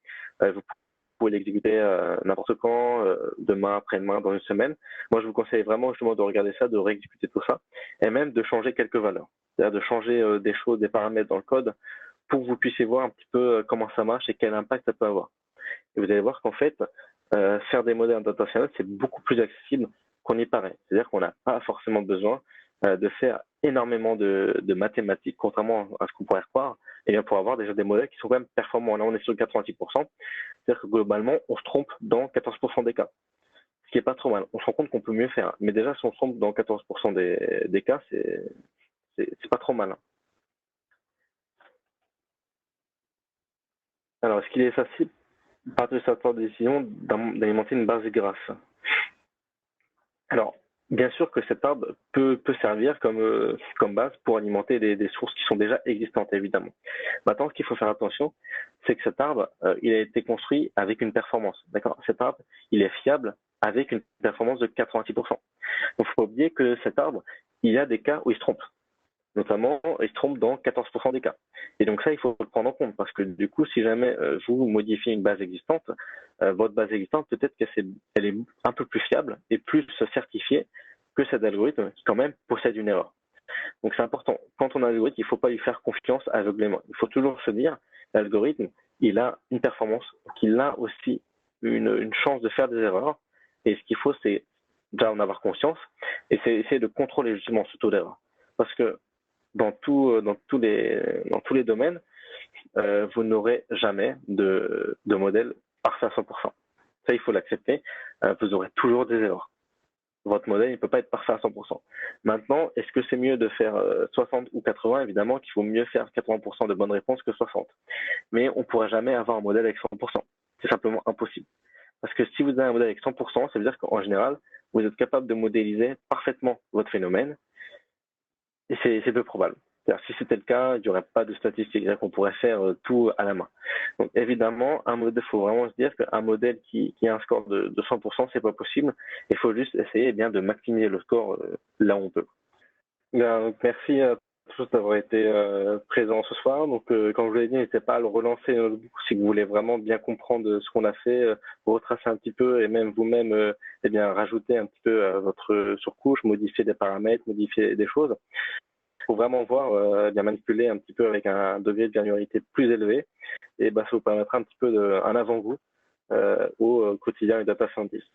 Vous pouvez l'exécuter n'importe quand, demain, après-demain, dans une semaine. Moi, je vous conseille vraiment justement de regarder ça, de réexécuter tout ça, et même de changer quelques valeurs. C'est-à-dire de changer des choses, des paramètres dans le code pour que vous puissiez voir un petit peu comment ça marche et quel impact ça peut avoir. Et vous allez voir qu'en fait, faire des modèles en data science, c'est beaucoup plus accessible qu'on y paraît. C'est-à-dire qu'on n'a pas forcément besoin de faire énormément de mathématiques, contrairement à ce qu'on pourrait croire, et bien pour avoir déjà des modèles qui sont quand même performants. Là, on est sur 86%, c'est-à-dire que globalement, on se trompe dans 14% des cas, ce qui est pas trop mal. On se rend compte qu'on peut mieux faire, mais déjà, si on se trompe dans 14% des cas, c'est pas trop mal. Alors, est-ce qu'il est facile, à partir de cette décision, d'alimenter une base grasse? Alors, bien sûr que cet arbre peut servir comme base pour alimenter des sources qui sont déjà existantes, évidemment. Maintenant, ce qu'il faut faire attention, c'est que cet arbre, il a été construit avec une performance. D'accord? Cet arbre, il est fiable avec une performance de 86%. Donc, il ne faut pas oublier que cet arbre, il y a des cas où il se trompe. Notamment, il se trompe dans 14% des cas. Et donc ça, il faut le prendre en compte parce que du coup, si jamais vous modifiez une base existante, votre base existante, peut-être qu'elle est un peu plus fiable et plus certifiée que cet algorithme qui quand même possède une erreur. Donc c'est important. Quand on a un algorithme, il ne faut pas lui faire confiance aveuglément. Il faut toujours se dire, l'algorithme, il a une performance, qu'il a aussi une chance de faire des erreurs. Et ce qu'il faut, c'est déjà en avoir conscience et c'est essayer de contrôler justement ce taux d'erreur. Parce que dans tous les domaines, vous n'aurez jamais de modèle parfait à 100%. Ça, il faut l'accepter. Vous aurez toujours des erreurs. Votre modèle ne peut pas être parfait à 100%. Maintenant, est-ce que c'est mieux de faire 60 ou 80? Évidemment qu'il vaut mieux faire 80% de bonnes réponses que 60. Mais on ne pourra jamais avoir un modèle avec 100%. C'est simplement impossible. Parce que si vous avez un modèle avec 100%, ça veut dire qu'en général, vous êtes capable de modéliser parfaitement votre phénomène. Et c'est peu probable. Si c'était le cas, il n'y aurait pas de statistiques, on pourrait faire tout à la main. Donc évidemment, un modèle, il faut vraiment se dire qu'un modèle qui a un score de 100%, c'est pas possible. Il faut juste essayer de maximiser le score là où on peut. Donc, merci à tous d'avoir été présents ce soir. Donc, comme je vous l'ai dit, n'hésitez pas à le relancer si vous voulez vraiment bien comprendre ce qu'on a fait, retracer un petit peu et même vous-même rajouter un petit peu votre surcouche, modifier des paramètres, modifier des choses. Il faut vraiment voir, bien manipuler un petit peu avec un degré de granularité plus élevé et ça vous permettra un petit peu un avant-goût au quotidien du data scientist.